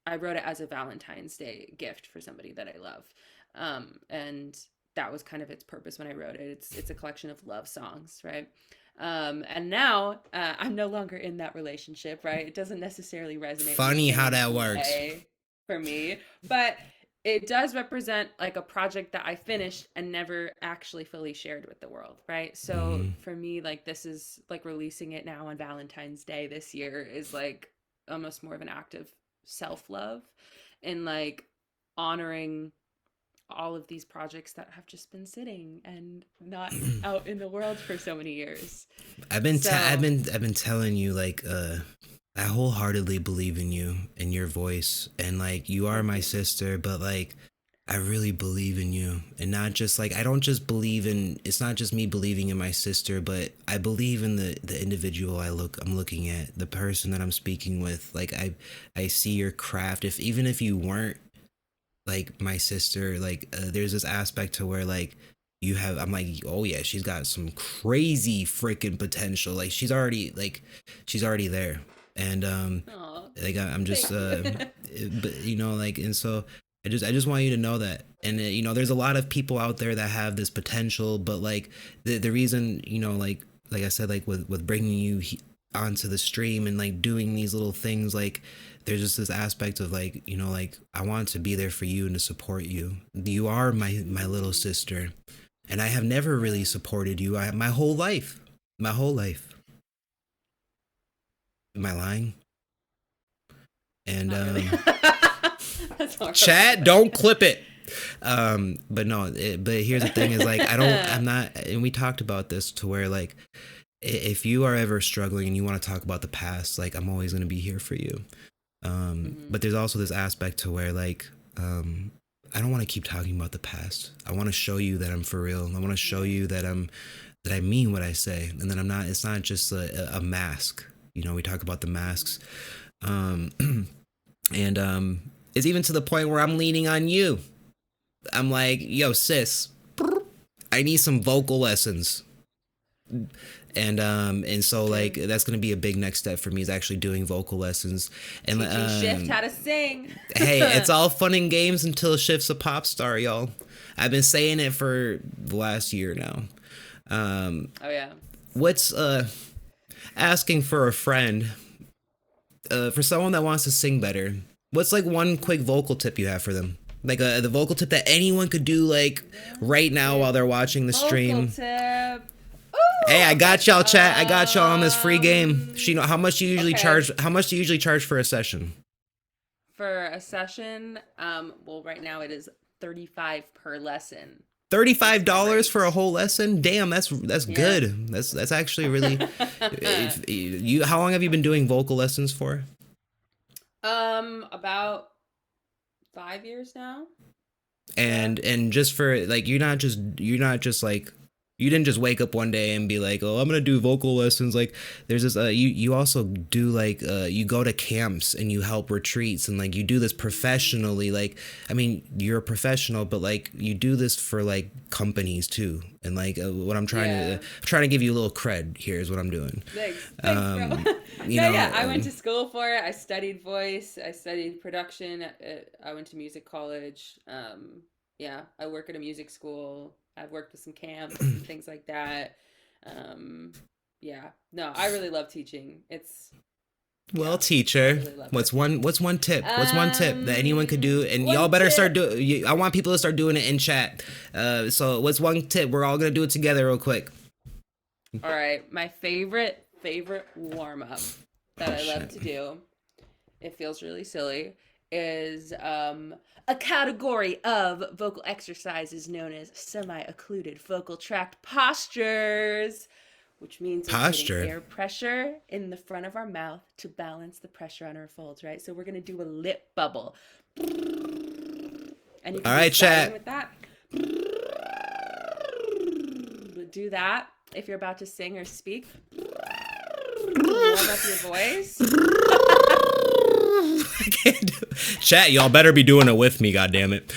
I wrote it as a Valentine's Day gift for somebody that I love. And that was kind of its purpose when I wrote it. It's a collection of love songs, right? And now I'm no longer in that relationship, right? It doesn't necessarily resonate. Funny how that works for me, but it does represent like a project that I finished and never actually fully shared with the world, right? So for me, like this is like releasing it now on Valentine's Day this year is like almost more of an act of self-love and like honoring all of these projects that have just been sitting and not out in the world for so many years. I've been telling you like I wholeheartedly believe in you and your voice, and like you are my sister, but like I really believe in you, and not just like I don't just believe in, it's not just me believing in my sister, but I believe in the individual I'm looking at, the person that I'm speaking with. Like I see your craft. Even if you weren't like my sister, like there's this aspect to where like I'm like, oh yeah, she's got some crazy freaking potential. Like she's already there. And like I'm just but you know, like, and so I just want you to know that. And you know, there's a lot of people out there that have this potential, but like the reason, you know, like I said, like with bringing you onto the stream and like doing these little things, like there's just this aspect of like, you know, like I want to be there for you and to support you. You are my little sister, and I have never really supported you my whole life. Am I lying? And chat, don't clip it. But no, but here's the thing is like I'm not, and we talked about this to where like if you are ever struggling and you want to talk about the past, like I'm always going to be here for you. But there's also this aspect to where like I don't want to keep talking about the past. I want to show you that I'm for real. I want to show you that I mean what I say, and that I'm not, it's not just a mask. You know, we talk about the masks. And it's even to the point where I'm leaning on you. I'm like, yo, sis, I need some vocal lessons. And so like that's gonna be a big next step for me, is actually doing vocal lessons and Shift how to sing. Hey, it's all fun and games until Shift's a pop star, y'all. I've been saying it for the last year now. Oh yeah. What's asking for a friend, for someone that wants to sing better, what's like one quick vocal tip you have for them? Like the vocal tip that anyone could do like right now while they're watching the stream. Vocal tip. Hey, I got y'all, chat. I got y'all on this free game. You know how much do you usually charge? How much do you usually charge for a session? For a session, well, right now it is $35 per lesson. $35 for a whole lesson? Damn, that's good. That's actually really. How long have you been doing vocal lessons for? About 5 years now. And just for like, you're not just like, You didn't just wake up one day and be like, oh, I'm gonna do vocal lessons. Like there's this you also do like you go to camps and you help retreats, and like you do this professionally. Like I mean, you're a professional, but like you do this for like companies too. And like what I'm trying to give you a little cred here is what I'm doing. Thanks bro. Yeah, I went to school for it. I studied voice. I studied production. I went to music college. I work at a music school. I've worked with some camps and things like that. I really love teaching. Teacher, really what's one tip? What's one tip that anyone could do? And y'all better start doing. I want people to start doing it in chat. So what's one tip? We're all gonna do it together real quick. All right, my favorite warm up that I love to do. It feels really silly. Is a category of vocal exercises known as semi-occluded vocal tract postures, which means getting air pressure in the front of our mouth to balance the pressure on our folds, right? So we're going to do a lip bubble. And you can all right, chat. With that. Do that if you're about to sing or speak. Warm up your voice. I can't do it. Chat, y'all better be doing it with me, goddammit.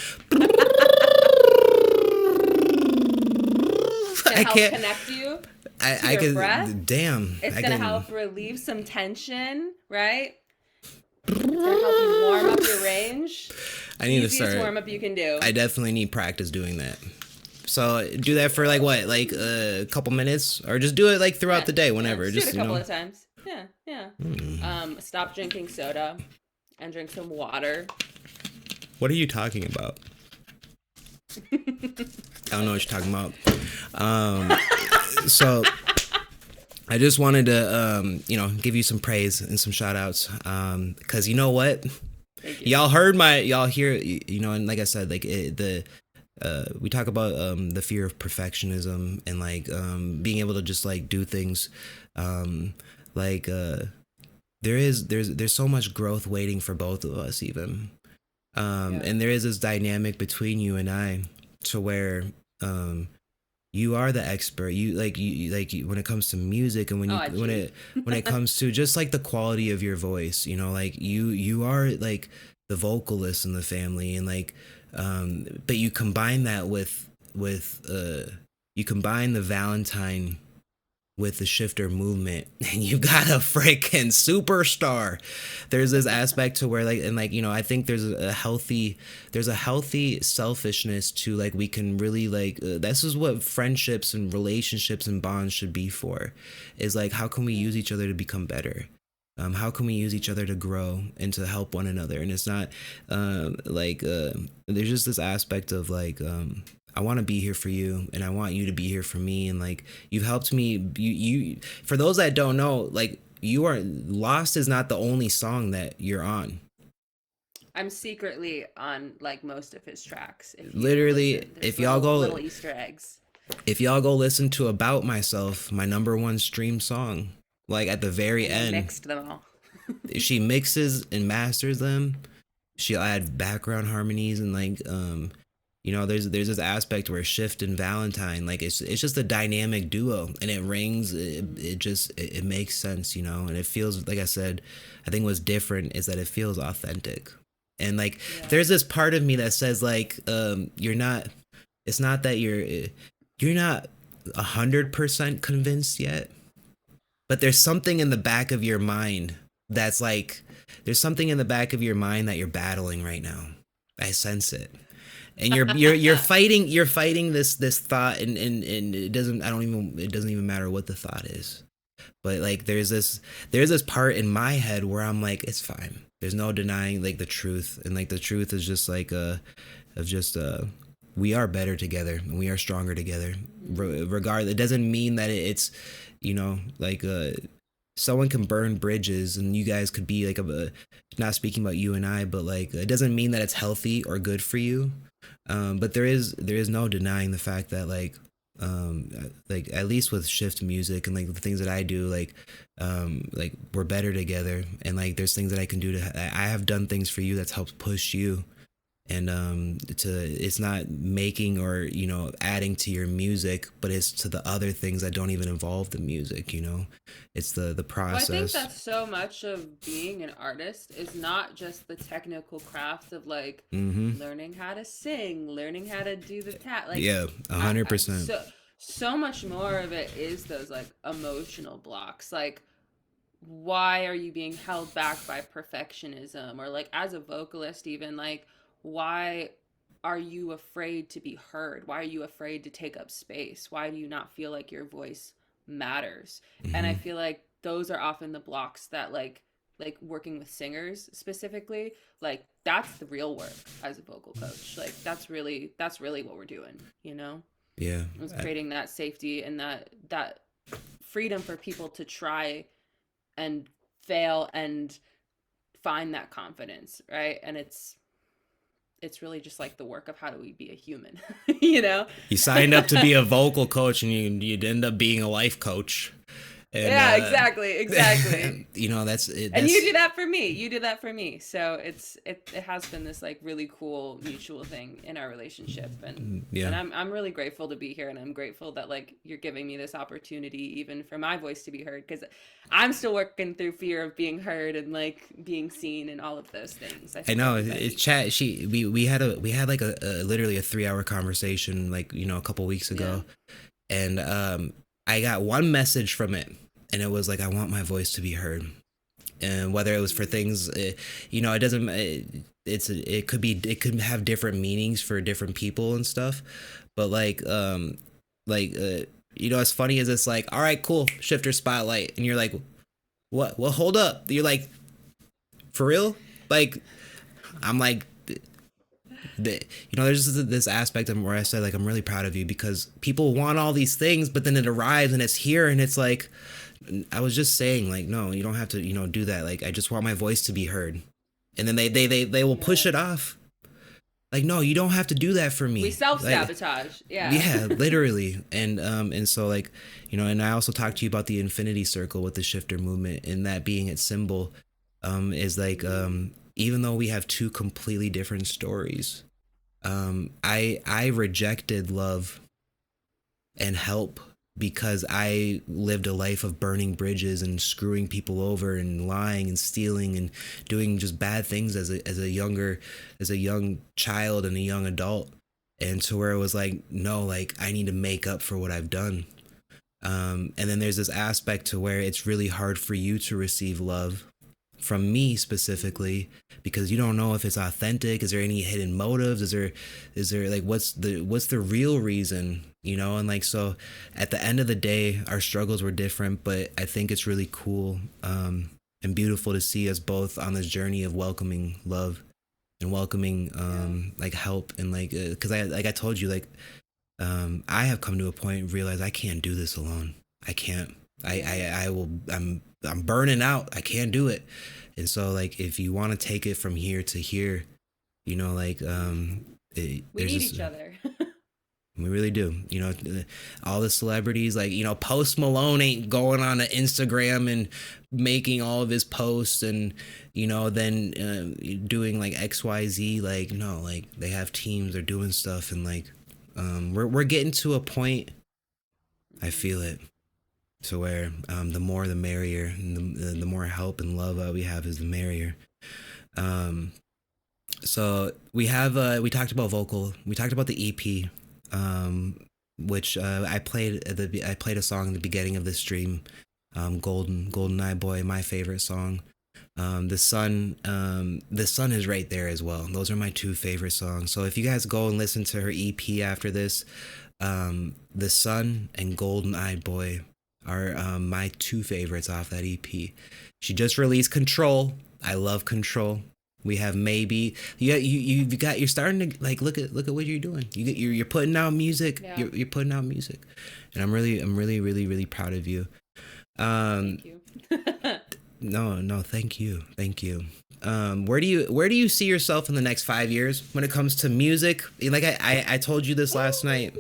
I can't connect you to your breath. Damn. It's going to help relieve some tension, right? It's going to help you warm up your range. I need to Easiest start. warm up you can do. I definitely need practice doing that. So do that for like what? Like a couple minutes? Or just do it like throughout the day, whenever. Just do it a couple of times. Yeah. Stop drinking soda and drink some water. What are you talking about? I don't know what you're talking about. So I just wanted to, give you some praise and some shout outs. Cause you know what? Y'all hear, and like I said, like we talk about the fear of perfectionism and like being able to just like do things there's so much growth waiting for both of us even and there is this dynamic between you and I to where you are the expert. You when it comes to music and when it comes to just like the quality of your voice, like you are like the vocalist in the family, and like but you combine that with you combine the Valentine with the Shyfter movement, and you got a freaking superstar. There's this aspect to where I think there's a healthy selfishness to like we can really like this is what friendships and relationships and bonds should be for, is like how can we use each other to become better. How can we use each other to grow and to help one another? And it's not there's just this aspect of like I want to be here for you, and I want you to be here for me. And like you've helped me. You for those that don't know, like you are Lost is not the only song that you're on. I'm secretly on like most of his tracks. Literally, if y'all go little Easter eggs. If y'all go listen to About Myself, my #1 stream song. Like at the very end, mixed them all. She mixes and masters them. She'll add background harmonies and like there's this aspect where Shift and Valentine, like it's just a dynamic duo, and it rings. It makes sense, and it feels, like I said, I think what's different is that it feels authentic, and like there's this part of me that says like you're not. It's not that you're not 100% convinced yet. But there's something in the back of your mind that's like, there's something in the back of your mind that you're battling right now. I sense it, and you're fighting this thought, and it doesn't even matter what the thought is, but like there's this part in my head where I'm like, it's fine. There's no denying like the truth, and like the truth is just like we are better together and we are stronger together. Regardless, it doesn't mean that it's. Someone can burn bridges, and you guys could be like not speaking about you and I, but like it doesn't mean that it's healthy or good for you. But there is no denying the fact that like at least with Shift music and like the things that I do, like we're better together, and like there's things that I can do I have done things for you that's helped push you And it's not making or, you know, adding to your music, but it's to the other things that don't even involve the music, you know. It's the Well, I think process. that's so much of being an artist is not just the technical craft of like Mm-hmm. learning how to sing, learning how to do the like Yeah, 100%. so much more of it is those like emotional blocks. Like, why are you being held back by perfectionism, or like as a vocalist even, like why are you afraid to be heard? Why are you afraid to take up space? Why do you not feel like your voice matters? And I Mm-hmm. feel like those are often the blocks that like working with singers specifically, like that's the real work as a vocal coach. Like that's really what we're doing, you know? Yeah. It was creating that safety and that freedom for people to try and fail and find that confidence, right? And it's really just like the work of how do we be a human, you know? You signed up to be a vocal coach, and you'd end up being a life coach. And Yeah, exactly. you know, that's it. And you do that for me. You do that for me. So it has been this like really cool mutual thing in our relationship, and Yeah. I'm really grateful to be here, and I'm grateful that like you're giving me this opportunity even for my voice to be heard, because I'm still working through fear of being heard and like being seen and all of those things. I know it's chat. We had like a literally a 3-hour conversation, like, you know, a couple weeks ago, and I got one message from it, and it was like, I want my voice to be heard. And whether it was for things, you know, it doesn't. It could have different meanings for different people and stuff, but you know, as funny as it's like, all right, cool, Shyfter spotlight, and you're like, what? Well, hold up, you're like, for real? Like, I'm like, you know, there's this aspect of where I said, like, I'm really proud of you, because people want all these things, but then it arrives and it's here, and it's like, I was just saying, like, no, you don't have to, you know, do that. Like, I just want my voice to be heard. And then they will push it off. Like, no, you don't have to do that for me. We self-sabotage. Like, yeah. Yeah, literally. And so, like, you know, and I also talked to you about the infinity circle with the Shyfter movement, and that being its symbol, is like, even though we have two completely different stories, I rejected love and help because I lived a life of burning bridges and screwing people over and lying and stealing and doing just bad things as a young child and a young adult. And to where it was like, no, like, I need to make up for what I've done. And then there's this aspect to where it's really hard for you to receive love from me specifically, because you don't know if it's authentic. Is there any hidden motives? Is there like, what's the real reason, you know? And like, so at the end of the day, our struggles were different, but I think it's really cool and beautiful to see us both on this journey of welcoming love and welcoming like help, and like, because I told you, like, I have come to a point and realized I can't do this alone. I can't. I'm burning out. I can't do it. And so, like, if you want to take it from here to here, you know, like, We need each other. We really do. You know, all the celebrities, like, you know, Post Malone ain't going on to Instagram and making all of his posts and, you know, then doing like XYZ. Like, no, like, they have teams, they're doing stuff, and like, we're getting to a point, I feel it, to where the more the merrier, and the more help and love we have is the merrier. So we talked about vocal, we talked about the EP, which I played a song in the beginning of this stream, Golden Eye Boy, my favorite song. The sun is right there as well. Those are my two favorite songs. So if you guys go and listen to her EP after this, The Sun and Golden Eye Boy are my two favorites off that EP. She just released Control. I love Control. We have Maybe. You're starting to like look at what you're doing. You're putting out music. Yeah. You're putting out music, and I'm really proud of you. Thank you. No, thank you. Where do you see yourself in the next 5 years when it comes to music? Like I told you this last night.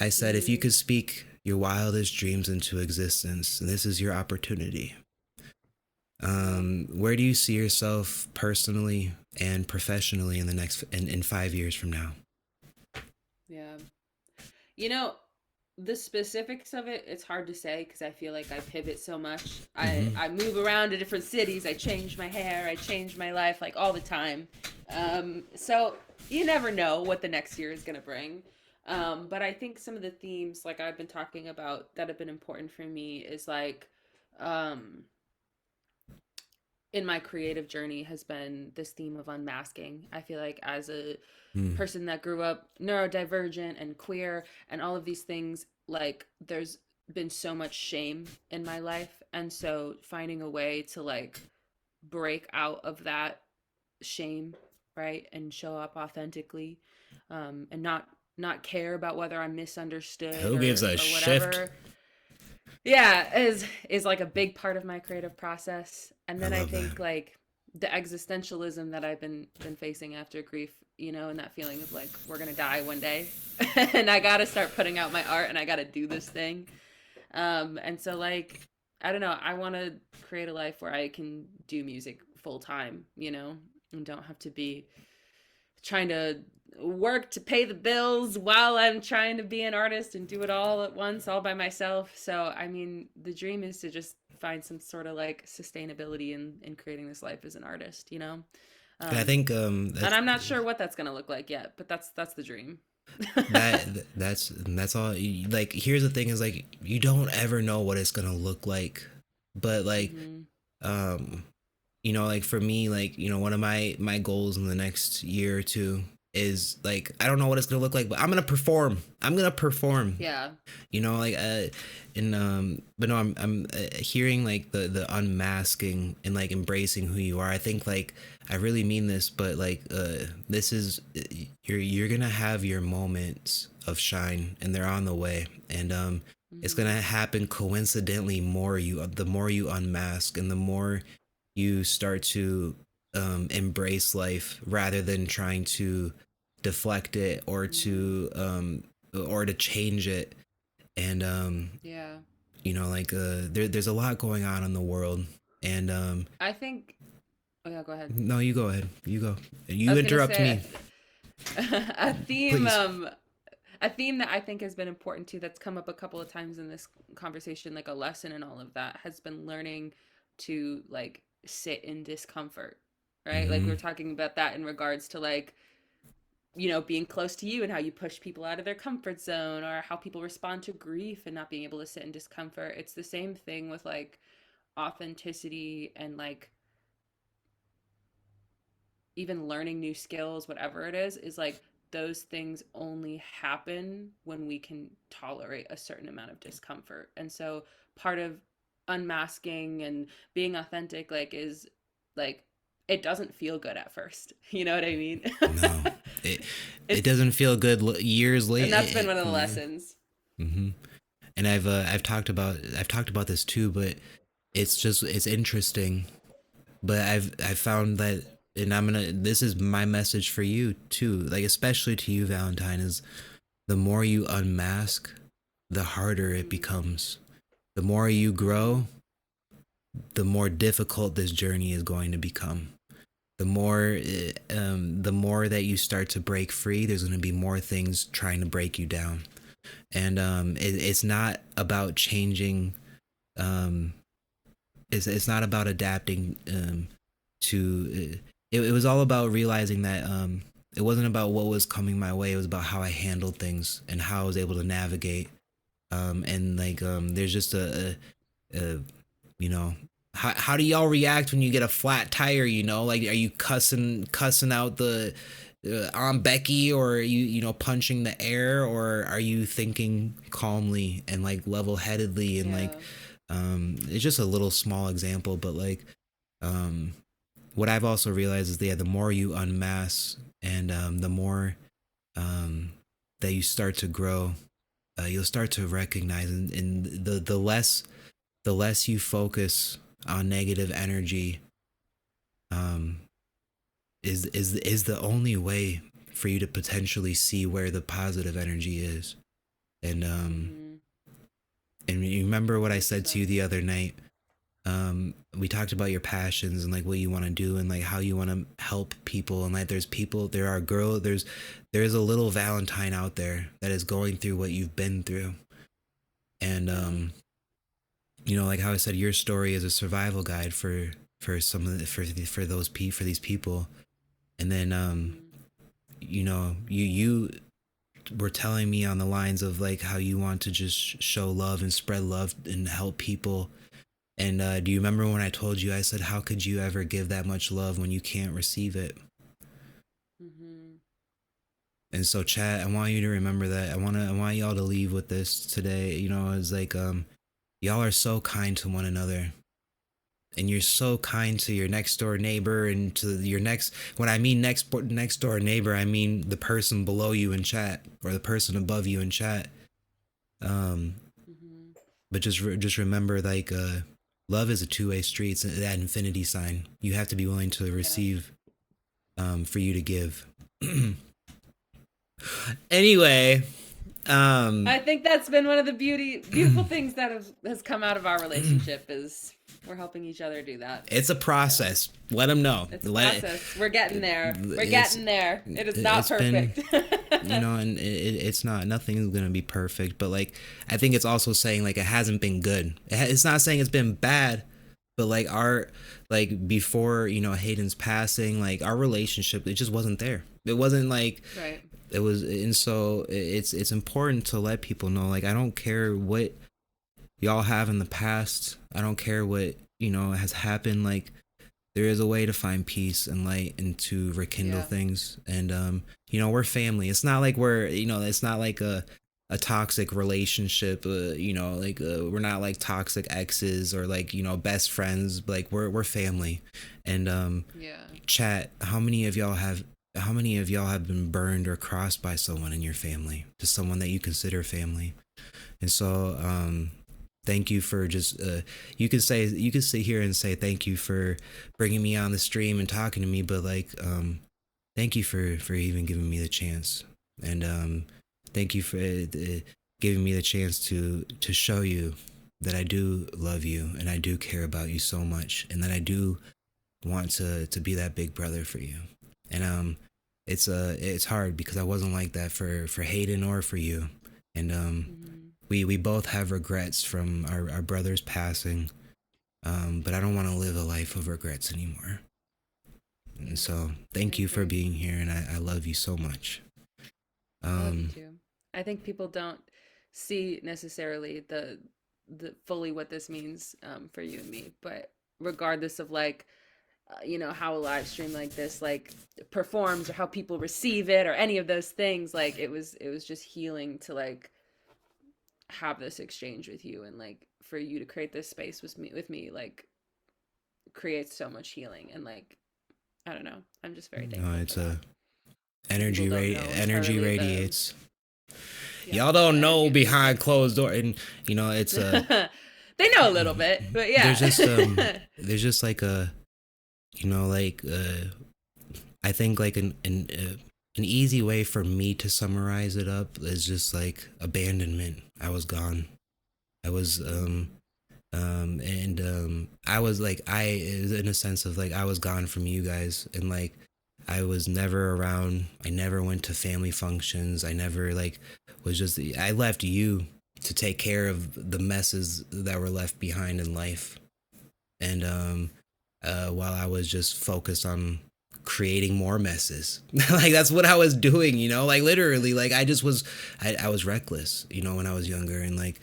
I said, if you could speak your wildest dreams into existence, this is your opportunity. Where do you see yourself personally and professionally in the next in 5 years from now? Yeah. You know, the specifics of it, it's hard to say because I feel like I pivot so much. Mm-hmm. I move around to different cities. I change my hair. I change my life like all the time. So you never know what the next year is going to bring. But I think some of the themes like I've been talking about that have been important for me is like um, in my creative journey has been this theme of unmasking. I feel like as a Mm. person that grew up neurodivergent and queer and all of these things, like there's been so much shame in my life. And so finding a way to like break out of that shame, right? And show up authentically, and not care about whether I'm misunderstood Who gives a or shift? whatever. Yeah, is like a big part of my creative process. And I then I love that. think like the existentialism that I've been facing after grief, you know, and that feeling of like we're gonna die one day, and I gotta start putting out my art, and I gotta do this thing. And so like I don't know, I want to create a life where I can do music full time, you know, and don't have to be trying to work to pay the bills while I'm trying to be an artist and do it all at once, all by myself. So, I mean, the dream is to just find some sort of like sustainability in creating this life as an artist, you know? And I think And I'm not sure what that's going to look like yet, but that's the dream. that's all. Like, here's the thing: is like you don't ever know what it's gonna look like, but like Mm-hmm. um you know, like for me, like, you know, one of my goals in the next year or two is like I don't know what it's gonna look like, but I'm gonna perform, Yeah. you know, like and but no, I'm hearing like the unmasking and like embracing who you are. I think like I really mean this, but like this is you're gonna have your moments of shine, and they're on the way, and it's Mm-hmm. gonna happen coincidentally. The more you unmask, and the more you start to embrace life rather than trying to deflect it Mm-hmm. or to change it. And Yeah. you know, like there's a lot going on in the world, and I think, oh yeah, go ahead. no, you go ahead, I you was gonna interrupt say me, a theme please. a theme that I think has been important too that's come up a couple of times in this conversation, like a lesson in all of that, has been learning to like sit in discomfort, right? Like we Hmm. were talking about that in regards to like, you know, being close to you and how you push people out of their comfort zone, or how people respond to grief and not being able to sit in discomfort. It's the same thing with like authenticity and like even learning new skills, whatever it is like those things only happen when we can tolerate a certain amount of discomfort. And so part of unmasking and being authentic like is like it doesn't feel good at first. You know what I mean? No, it it It's doesn't feel good years and later. that's been one of the lessons. Hmm. And I've talked about this too, but it's interesting. But I've found that, and this is my message for you too, like especially to you, Valentine, is the more you unmask, the harder it Mm-hmm. becomes. The more you Mm-hmm. grow, the more difficult this journey is going to become. The more that you start to break free, there's going to be more things trying to break you down. And it's not about changing. Um, it's not about adapting to. It was all about realizing that it wasn't about what was coming my way. It was about how I handled things and how I was able to navigate. And like there's just a you know, how do y'all react when you get a flat tire? You know, like are you cussing out the on Becky, or are you know punching the air, or are you thinking calmly and like level headedly, and like Yeah. it's just a little small example, but like um what I've also realized is that yeah, the more you unmask, and the more um that you start to grow, you'll start to recognize, and the less you focus on negative energy, um, is the only way for you to potentially see where the positive energy is. And Mm-hmm. and you remember what I said to you 100%. the other night. We talked about your passions and like what you want to do and like how you want to help people, and like there's a little Valentine out there that is going through what you've been through. And you know, like how I said, your story is a survival guide for some of the, for these people. And then you know, you were telling me on the lines of like how you want to just show love and spread love and help people. And do you remember when I told you, I said, how could you ever give that much love when you can't receive it? Mm-hmm. And so, chat, I want you to remember that. I want y'all to leave with this today. You know, it's like, y'all are so kind to one another. And you're so kind to your next door neighbor and to your when I mean next door neighbor, I mean the person below you in chat or the person above you in chat. But just remember, like, love is a two-way street. It's that infinity sign. You have to be willing to receive, for you to give. Anyway, I think that's been one of the beautiful things that has come out of our relationship is we're helping each other do that. It's a process. Let them know. It's a process. We're getting there. We're getting there. It is not perfect. You know, and it's not. Nothing's gonna be perfect. But like, I think it's also saying like it hasn't been good. It's not saying it's been bad, but like before, you know, Hayden's passing, like our relationship, it just wasn't there. It wasn't like right. It was, and so it's important to let people know. Like, I don't care what y'all have in the past. I don't care what, you know, has happened. Like, there is a way to find peace and light and to rekindle things. And you know, we're family. It's not like we're, you know, it's not like a toxic relationship. You know, like we're not like toxic exes or like, you know, best friends. Like we're family. And chat, how many of y'all have been burned or crossed by someone in your family, to someone that you consider family? And so thank you for just you could sit here and say thank you for bringing me on the stream and talking to me, but like thank you for even giving me the chance. And thank you for giving me the chance to show you that I do love you and I do care about you so much, and that I do want to be that big brother for you. And it's hard because I wasn't like that for Hayden or for you. And we both have regrets from our brother's passing, but I don't want to live a life of regrets anymore. And so thank you for being here, and I love you so much. I love you too. I think people don't see necessarily the fully what this means for you and me, but regardless of like you know, how a live stream like this like performs or how people receive it or any of those things, like it was just healing to like have this exchange with you, and like for you to create this space with me like creates so much healing. And like I don't know, I'm just very thankful. No, it's energy radiates. Yeah, y'all don't know behind closed door, and you know it's they know a little bit, but yeah, there's just like a, you know, like I think like an easy way for me to summarize it up is just like abandonment. I was gone. I was I was like, in a sense of like I was gone from you guys, and like I was never around. I never went to family functions. I never like was just, I left you to take care of the messes that were left behind in life. And while I was just focused on creating more messes. Like that's what I was doing, you know, like literally, like I was reckless, you know, when I was younger. And like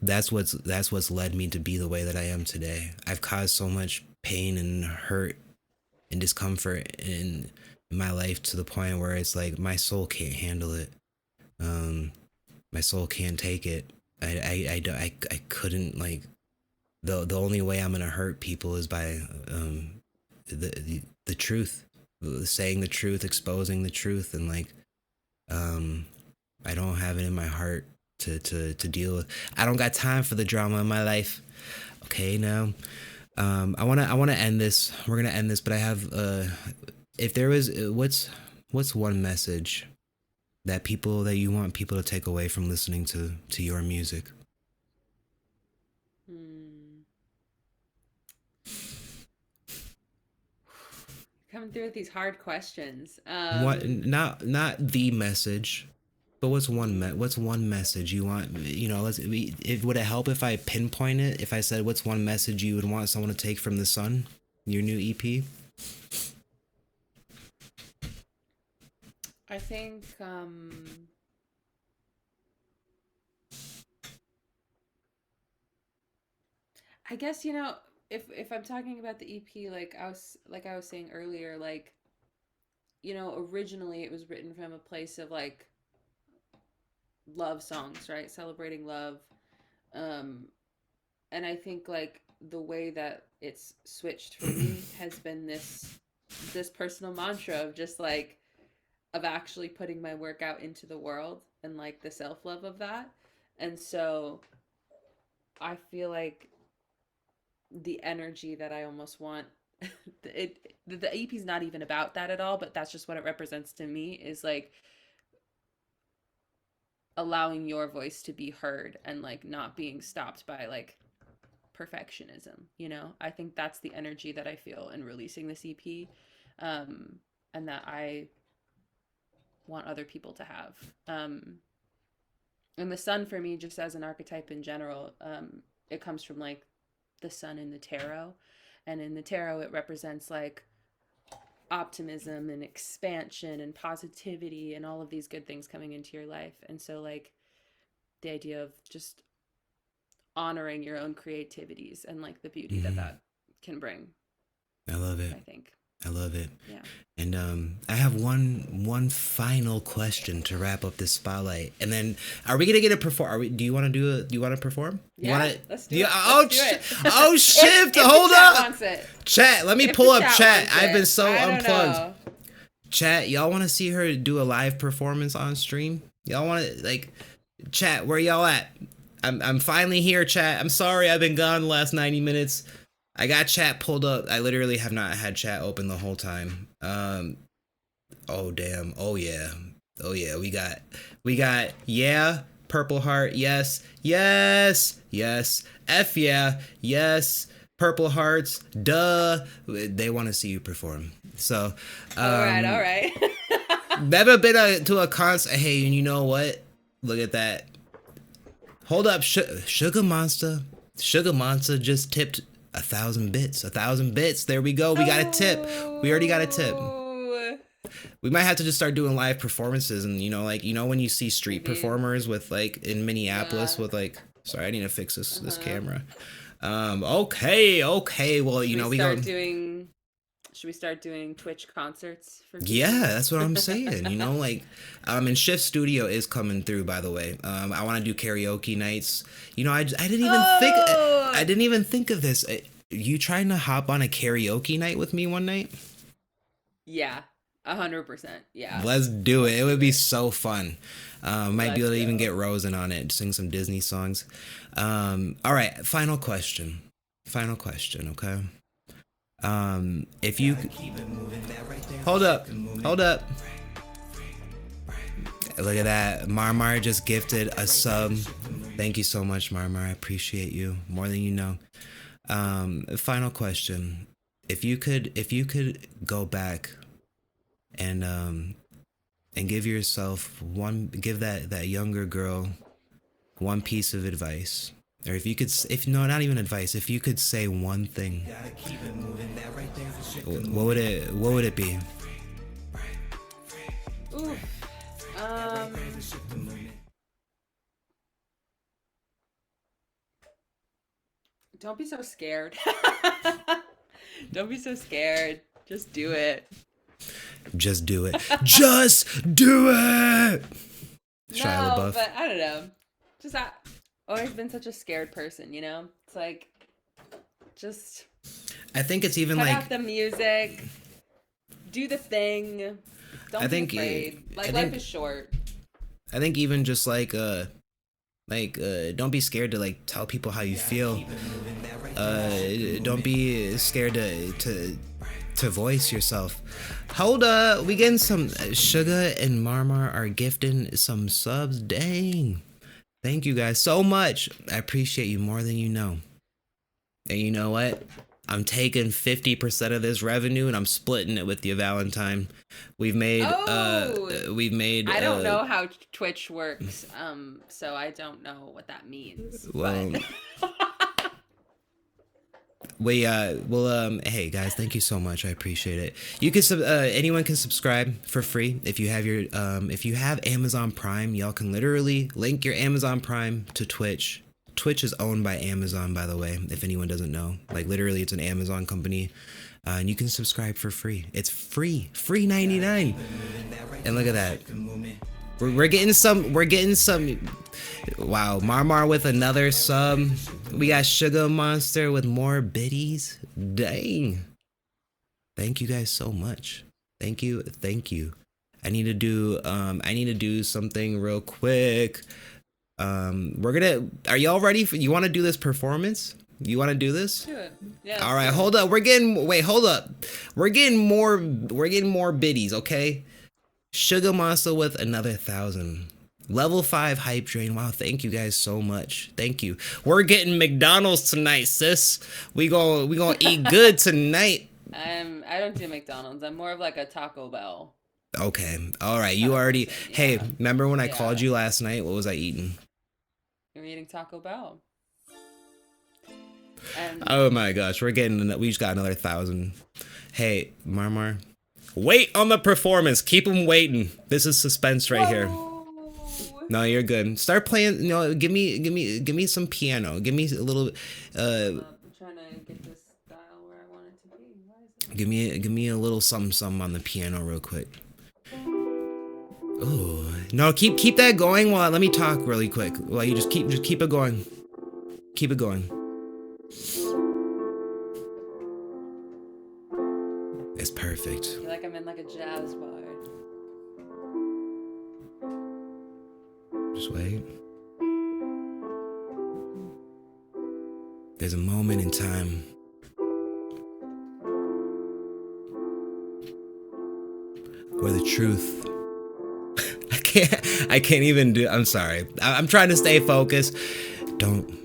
that's what's led me to be the way that I am today. I've caused so much pain and hurt and discomfort in my life to the point where it's like my soul can't handle it. My soul can't take it. I couldn't, like, the only way I'm gonna hurt people is by the truth, saying the truth, exposing the truth. And like I don't have it in my heart to deal with. I don't got time for the drama in my life. Okay, now I wanna end this. We're gonna end this, but I have if there was what's one message that you want people to take away from listening to your music? Coming through with these hard questions. What? Not the message, but what's one message you want? You know, would it help if I pinpoint it? If I said what's one message you would want someone to take from the sun, your new EP? I think I guess, you know, if I'm talking about the EP, like I was saying earlier, like, you know, originally it was written from a place of like love songs, right? Celebrating love. Um and I think like the way that it's switched for me has been this personal mantra of just like of actually putting my work out into the world and like the self-love of that. And so I feel like the energy that I almost want the EP is not even about that at all, but that's just what it represents to me, is like allowing your voice to be heard and like not being stopped by like perfectionism, you know? I think that's the energy that I feel in releasing this EP, and that I want other people to have. And the sun for me, just as an archetype in general, it comes from like the sun in the tarot, and in the tarot it represents like optimism and expansion and positivity and all of these good things coming into your life. And so like the idea of just honoring your own creativities and like the beauty that can bring. I love it. I think. I love it. Yeah. And I have one final question to wrap up this spotlight. And then, are we gonna get a perform? Do you want to perform? Yeah, let's do it. Oh shit! Hold up, chat. Let me pull up chat. I've been so unplugged. Know. Chat, y'all want to see her do a live performance on stream? Y'all want to like, chat? Where y'all at? I'm finally here, chat. I'm sorry I've been gone the last 90 minutes. I got chat pulled up. I literally have not had chat open the whole time. Oh damn. Oh yeah. We got yeah. Purple heart. Yes. F yeah. Yes. Purple hearts. Duh. They want to see you perform. So. All right. Never been to a concert. Hey, and you know what? Look at that. Hold up, Sugar Monster. Sugar Monster just tipped 1,000 bits. 1,000 bits. There we go. We got a tip. We already got a tip. We might have to just start doing live performances, and like when you see street performers with like in Minneapolis with like. Sorry, I need to fix this camera. Okay. Well, we go. Should we start doing Twitch concerts for people? Yeah, that's what I'm saying. And Shift Studio is coming through, by the way. I want to do karaoke nights. I didn't even think of this. You trying to hop on a karaoke night with me one night? Yeah, 100%. Yeah. Let's do it. It would be so fun. Might be able to even get Rosen on it, sing some Disney songs. All right, final question. Okay. If you hold up, look at that. Marmar just gifted a sub. Thank you so much, Marmar. I appreciate you more than you know. Final question. If you could go back and give yourself give that younger girl one piece of advice. Or if not even advice, if you could say one thing, what would it be? Ooh. Don't be so scared. Don't be so scared. Just do it. Just do it. Just do it. Shia LaBeouf. But I don't know. Just always been such a scared person, It's like, just. I think it's even cut like. out the music. Do the thing. Don't be afraid. Life is short. I think even just like don't be scared to like tell people how you feel. Don't be scared to voice yourself. Hold up, we getting some Sugar and Marmar are gifting some subs. Dang. Thank you guys so much. I appreciate you more than you know. And you know what? I'm taking 50% of this revenue and I'm splitting it with you, Valentine. We've made I don't know how Twitch works, so I don't know what that means. Well, hey guys, thank you so much. I appreciate it. You can anyone can subscribe for free if you have your if you have Amazon Prime. Y'all can literally link your Amazon Prime to Twitch. Twitch is owned by Amazon, by the way, if anyone doesn't know. Like literally, it's an Amazon company, and you can subscribe for free. It's free 99. And look at that. We're getting some. Wow, Marmar with another sub. We got Sugar Monster with more biddies. Dang. Thank you guys so much. Thank you. I need to do something real quick. Are y'all ready you want to do this performance? You want to do this? Do it. Yeah. All right, hold up. Hold up. We're getting more biddies, okay? Sugar Monster with another 1,000. Level 5 hype train. Wow, thank you guys so much. Thank you. We're getting McDonald's tonight, sis. We gonna eat good tonight. I don't do McDonald's. I'm more of like a Taco Bell. Okay. All right. You already. Yeah. Hey, remember when I called you last night? What was I eating? You were eating Taco Bell. And oh my gosh, we just got another 1,000. Hey, Marmar, wait on the performance. Keep them waiting. This is suspense right here. No, you're good. Start playing. Give me some piano. Give me a little. I'm trying to get this dial where I want it to be. Why is it? Give me a little something on the piano real quick. Oh no! Keep that going while let me talk really quick. While you just keep it going. Keep it going. It's perfect. I feel like I'm in like a jazz bar. Just wait. There's a moment in time where the truth. I can't even do. I'm sorry. I'm trying to stay focused. Don't.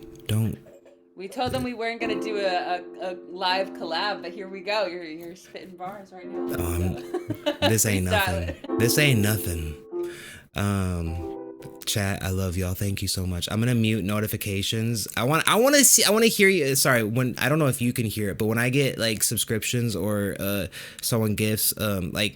We told them we weren't gonna do a live collab, but here we go. You're spitting bars right now. This ain't nothing. This ain't nothing. Chat, I love y'all. Thank you so much. I'm gonna mute notifications. I want to hear you. Sorry, I don't know if you can hear it, but when I get like subscriptions or someone gifts, I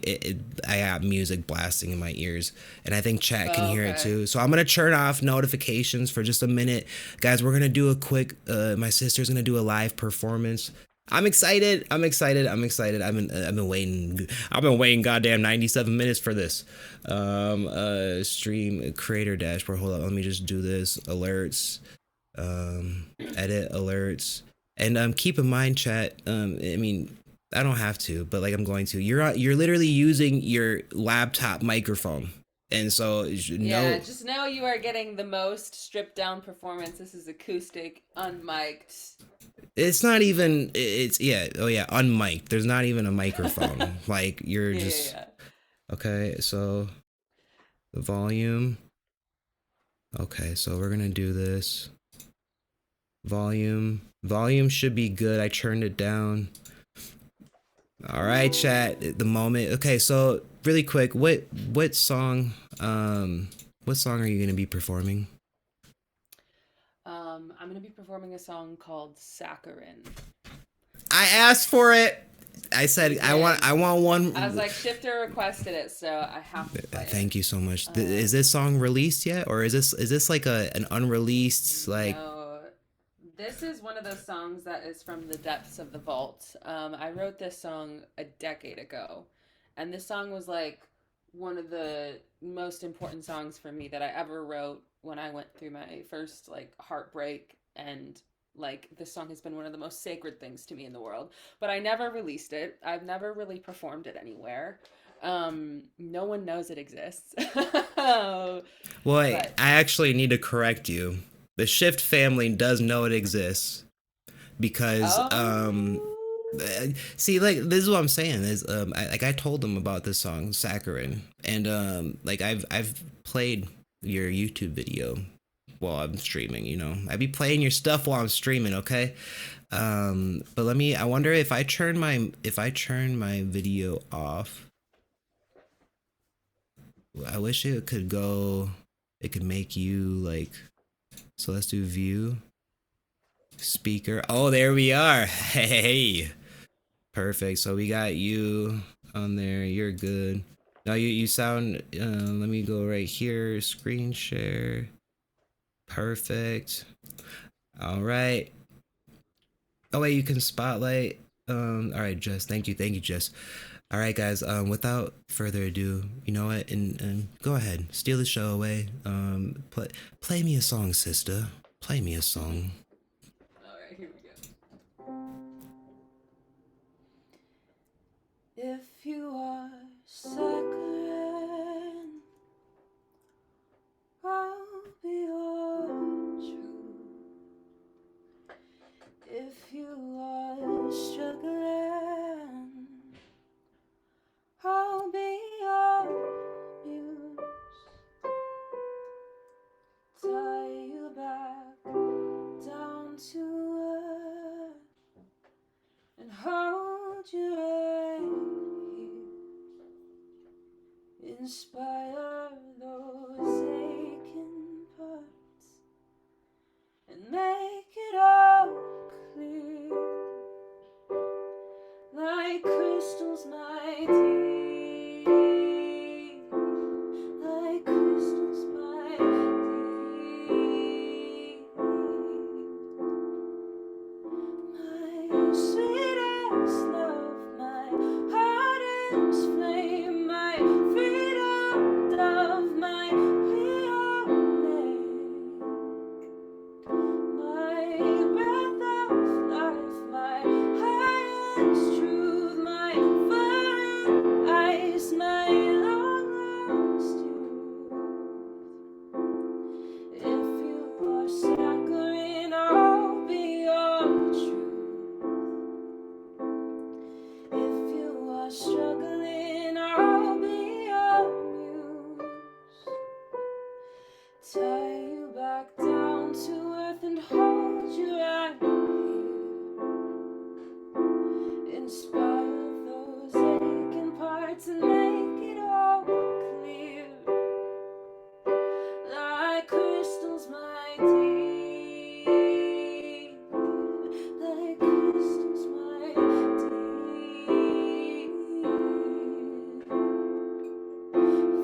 got music blasting in my ears, and I think chat can hear it too. So I'm gonna turn off notifications for just a minute, guys. We're gonna do a quick. My sister's gonna do a live performance. I'm excited. I've been waiting goddamn 97 minutes for this. Stream creator dashboard. Hold up. Let me just do this. Alerts. Edit alerts. And keep in mind, chat. I mean, I don't have to, but like I'm going to. You're literally using your laptop microphone. And so just know you are getting the most stripped down performance. This is acoustic, unmiked. It's not even. It's unmiked. There's not even a microphone. Like you're just. Yeah. Okay, so the volume. Okay, so we're gonna do this. Volume should be good. I turned it down. All right, chat. The moment. Okay, so really quick, what song are you gonna be performing? I'm gonna be performing a song called Saccharin. I asked for it. I said I want one. I was like, Shyfter requested it, so I have to play Thank you so much. Is this song released yet, or is this like an unreleased like? No, this is one of those songs that is from the depths of the vault. I wrote this song a decade ago, and this song was like one of the most important songs for me that I ever wrote when I went through my first like heartbreak, and like this song has been one of the most sacred things to me in the world, but I never released it. I've never really performed it anywhere. No one knows it exists. Well, I actually need to correct you. The Shift family does know it exists because see, like this is what I'm saying is I told them about this song Saccharin, and like I've played your YouTube video while I'm streaming, you know. I be playing your stuff while I'm streaming, okay? But I wonder if I turn my video off. I wish it could make you like, so let's do view, speaker. Oh, there we are. Hey, perfect. So we got you on there. You're good. Now you sound, let me go right here, screen share. Perfect. All right. Oh wait, you can spotlight. All right, Jess. Thank you, Jess. All right, guys. Without further ado, you know what? And go ahead, steal the show away. Play me a song, sister. Play me a song. All right, here we go. If you are sacred, I'll be your truth. If you are struggling, I'll be your muse. Tie you back down to earth and hold you right here. Inspire those aching parts and make it all clear. Like crystals, my dear. Like crystals, my dear. My sweetest love, my ardent flame, my freedom dove, my real name. My breath of life, my highest truth, my fire eyes, my long lost youth. If you are saccharine, I'll be your truth. If you are struggling, I'll be your muse. Tie you back down to earth and hold you right here. Inspire those aching parts and make it all clear. Like crystals, my dear. Like crystals, my dear.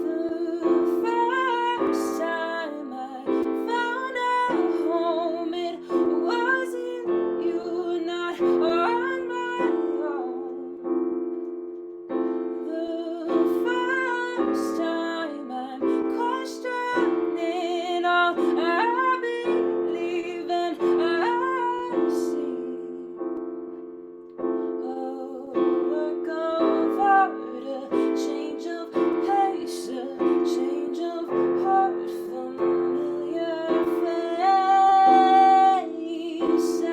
The first time I found a home, it wasn't you, not on my own. The first time I'm questioning all I believe and I see. A work of art, a change of pace, a change of heart, familiar face. I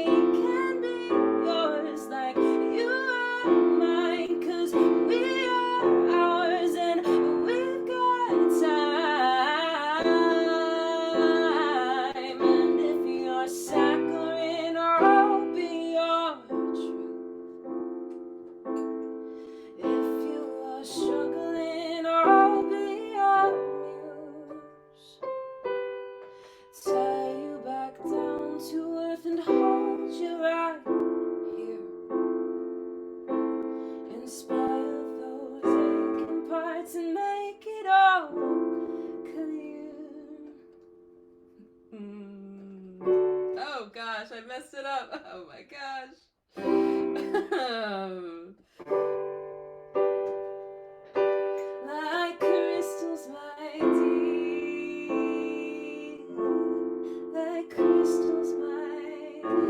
can be yours like you are mine, 'cause we are ours and we've got time. And if you're saccharine, I'll be your truth. If you are struggling, I'll be your muse. Tie you back down to earth and hold you right here. Inspire those aching parts and make it all clear. Oh gosh, I messed it up. Oh my gosh. Like crystals, my dear. Like crystals, my dear.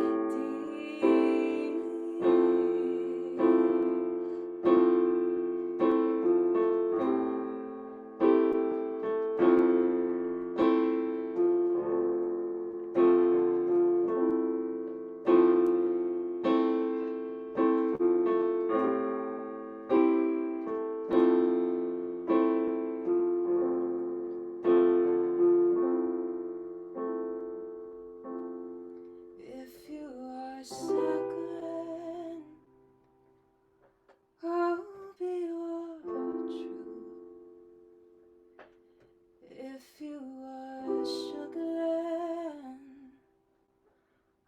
If you are sugarland,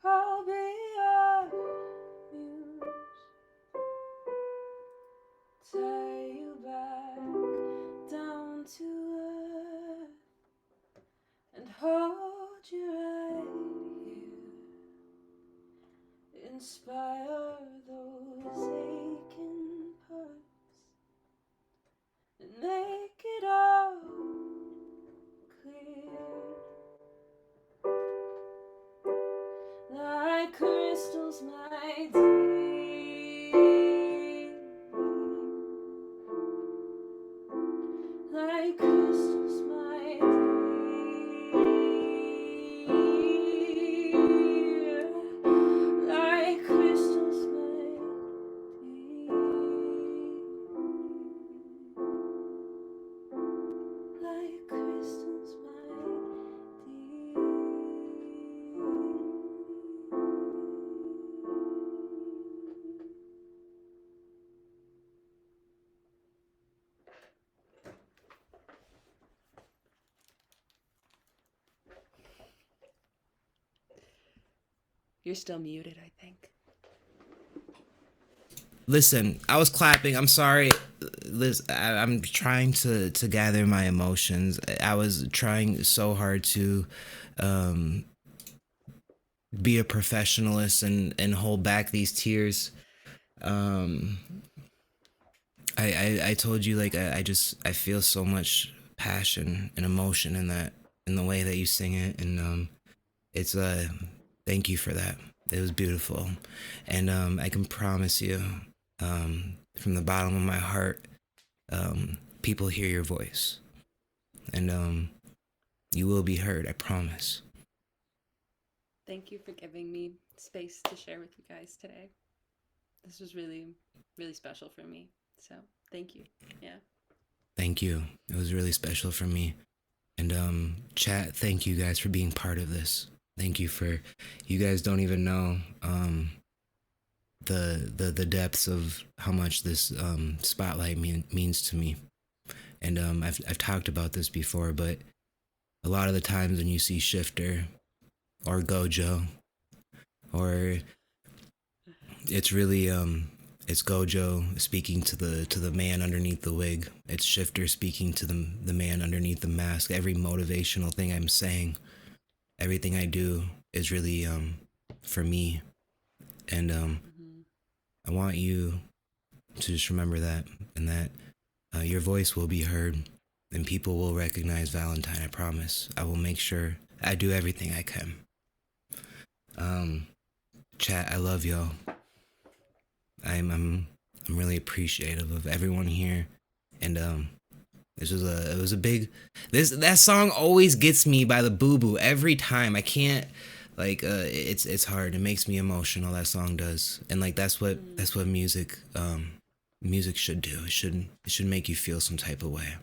I'll be your muse. Tie you back down to earth and hold you right here. Inspire those aching parts and make it all clear. Like crystals, my dear. Like crystals, my dear. Like crystals, my dear. Like crystals, my dear. You're still muted, I think. Listen, I was clapping. I'm sorry. I'm trying to gather my emotions. I was trying so hard to be a professionalist and hold back these tears. I told you, like, I feel so much passion and emotion in the way that you sing it, and it's thank you for that. It was beautiful, and I can promise you, from the bottom of my heart, people hear your voice, and you will be heard. I promise. Thank you for giving me space to share with you guys today. This was really, really special for me. So thank you. Yeah. Thank you. It was really special for me. And chat, thank you guys for being part of this. Thank you for, you guys don't even know the depths of how much this spotlight means to me. And I've talked about this before, but a lot of the times when you see Shyfter or Gojo, or it's really it's Gojo speaking to the man underneath the wig. It's Shyfter speaking to the man underneath the mask. Every motivational thing I'm saying, everything I do is really for me. And I want you to just remember that, and that your voice will be heard and people will recognize Valentine. I promise. I will make sure I do everything I can. Chat, I love y'all. I'm really appreciative of everyone here, and it was a big, that song always gets me by the boo boo every time. I can't, like, it's hard. It makes me emotional. That song does, and like that's what music should do. It should make you feel some type of way.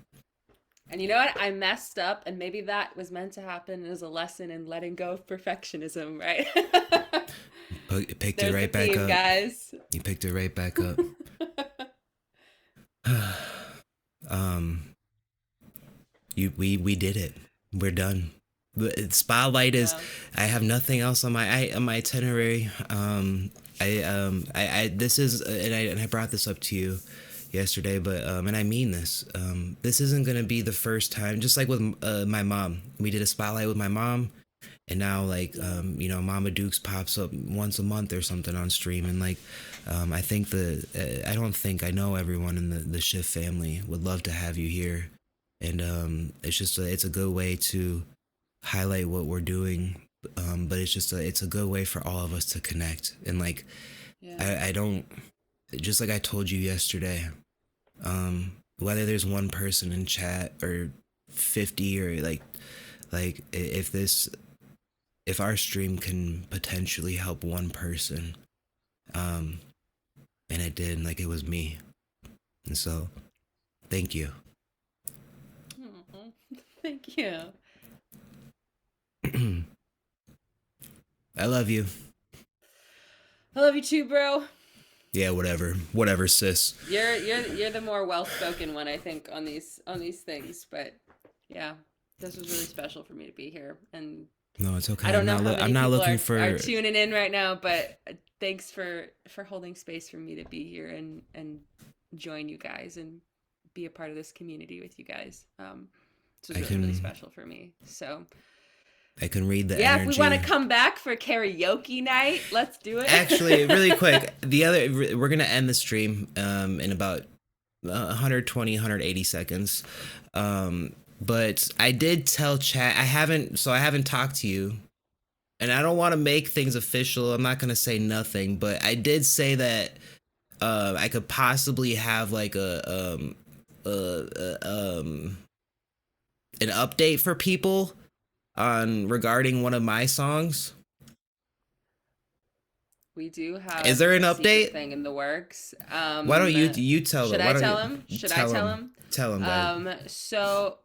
And you know what? I messed up, and maybe that was meant to happen as a lesson in letting go of perfectionism, right? Picked it right back up, guys. You picked it right back up. We did it. We're done. Spotlight is. I have nothing else on my itinerary. This is, and I brought this up to you yesterday, but and I mean this. This isn't gonna be the first time. Just like with my mom, we did a spotlight with my mom, and now like Mama Dukes pops up once a month or something on stream, and like I think I know everyone in the Shift family would love to have you here, and it's a good way to highlight what we're doing, but it's a good way for all of us to connect, and like I don't, just like I told you yesterday, whether there's one person in chat or 50 or like if our stream can potentially help one person, and it did, like it was me, and so thank you. Thank you. I love you. I love you too, bro. Yeah, whatever, sis. You're the more well-spoken one, I think, on these things, but yeah. This was really special for me to be here, and No, it's okay. I don't know how many I'm not people looking are for. tuning in right now, but thanks for holding space for me to be here and join you guys and be a part of this community with you guys. This was really special for me. So I can read the yeah, energy. if we want to come back for karaoke night, let's do it. Actually, really quick, we're gonna end the stream in about 120, 180 seconds. But I did tell chat I haven't talked to you, and I don't want to make things official. I'm not gonna say nothing, but I did say that I could possibly have like an update for people on regarding one of my songs. We do have. Is there an a update thing in the works? Why don't you tell them? Should I tell him? Should I tell him? Tell him. So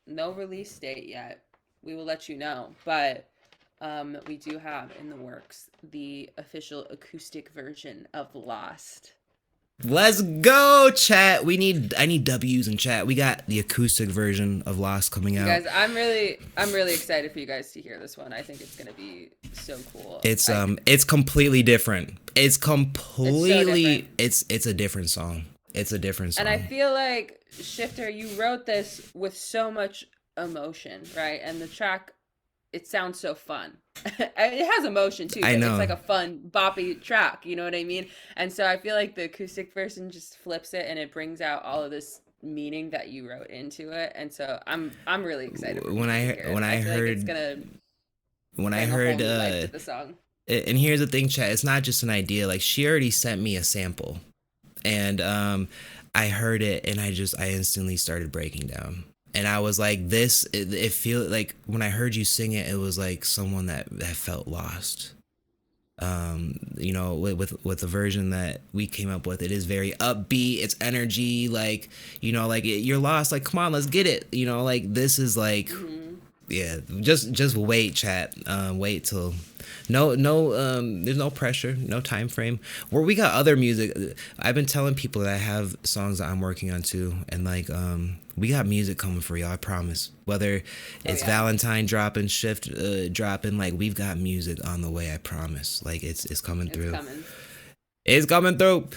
no release date yet. We will let you know, but we do have in the works the official acoustic version of Lost. Let's go, chat. I need W's in chat. We got the acoustic version of Lost coming out. You guys, I'm really excited for you guys to hear this one. I think it's gonna be so cool. It's completely different. It's completely it's a different song. It's a different song. And I feel like Shyfter, you wrote this with so much emotion, right? And the track, it sounds so fun. It has emotion too. I know. It's like a fun boppy track, you know what I mean? And so I feel like the acoustic version just flips it and it brings out all of this meaning that you wrote into it. And so I'm really excited. When I heard the song. And here's the thing, chat, it's not just an idea. Like, she already sent me a sample, and I heard it and I instantly started breaking down. And I was like, it feel like when I heard you sing it, it was like someone that felt lost. You know, with the version that we came up with, it is very upbeat. It's energy, like, you know, like you're lost. Like, come on, let's get it. You know, like this is like, yeah. Just wait, chat. Wait till. No, there's no pressure, no time frame. Where we got other music. I've been telling people that I have songs that I'm working on too, and like we got music coming for y'all, I promise. Whether it's Valentine dropping, Shift dropping, like we've got music on the way, I promise. Like it's coming through. It's coming through.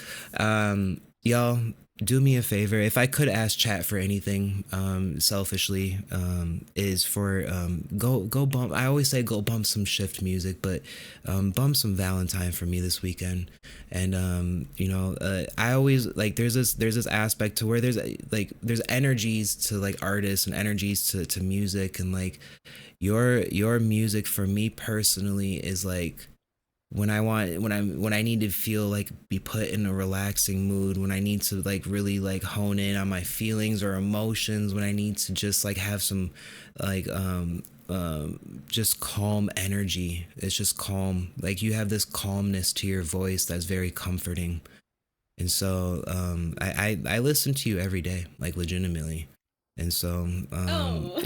Y'all, do me a favor. If I could ask chat for anything, selfishly, is for go bump. I always say go bump some Shift music, but bump some Valentine for me this weekend. And you know, I always like there's this aspect to where there's energies to like artists and energies to music, and like your music for me personally is like when I need to feel like be put in a relaxing mood, when I need to like really like hone in on my feelings or emotions, when I need to just like have some like just calm energy. It's just calm. Like you have this calmness to your voice that's very comforting. And so I listen to you every day, like legitimately. And so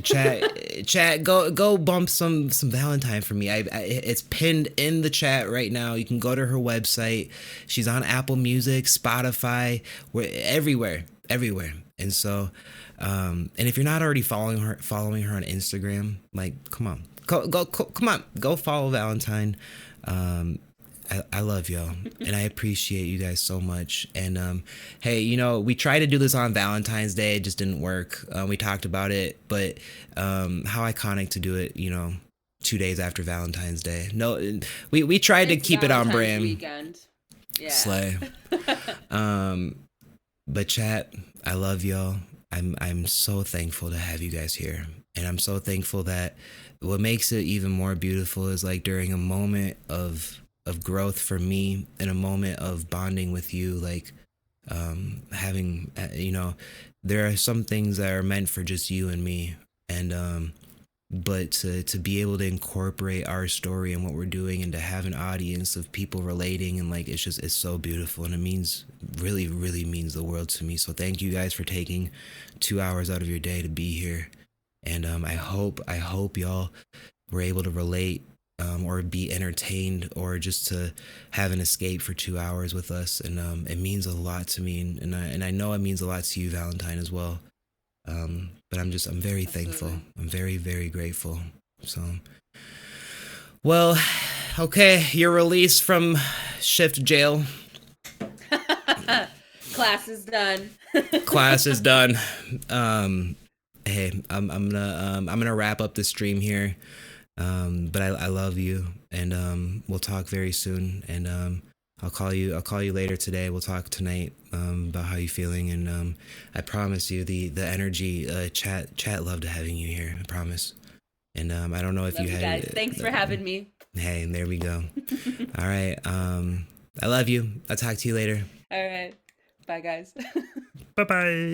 chat go bump some Valentine for me. It's pinned in the chat right now. You can go to her website. She's on Apple Music, Spotify, everywhere. And so and if you're not already following her on Instagram, like come on, go follow Valentine. I love y'all, and I appreciate you guys so much. And hey, you know, we tried to do this on Valentine's Day, it just didn't work. We talked about it, but how iconic to do it, you know, 2 days after Valentine's Day. No, we tried to keep it on brand. Weekend. Yeah. Slay. But chat, I love y'all. I'm so thankful to have you guys here, and I'm so thankful that what makes it even more beautiful is like during a moment of growth for me, in a moment of bonding with you, like having, you know, there are some things that are meant for just you and me, and but to be able to incorporate our story and what we're doing, and to have an audience of people relating, and like it's so beautiful, and it means really means the world to me. So thank you guys for taking 2 hours out of your day to be here, and I hope y'all were able to relate, or be entertained, or just to have an escape for 2 hours with us. And it means a lot to me, and I know it means a lot to you, Valentine, as well. But I'm very thankful. Absolutely. I'm very, very grateful. So, well, okay, you're released from shift jail. Class is done. Class is done. Hey, I'm gonna wrap up the stream here. But I love you, and we'll talk very soon. And I'll call you later today. We'll talk tonight about how you're feeling, and I promise you the energy chat loved having you here. I promise. And I don't know if Love you you had. guys. Thanks for having me. Hey, and there we go. All right. I love you. I'll talk to you later. All right. Bye, guys. Bye bye.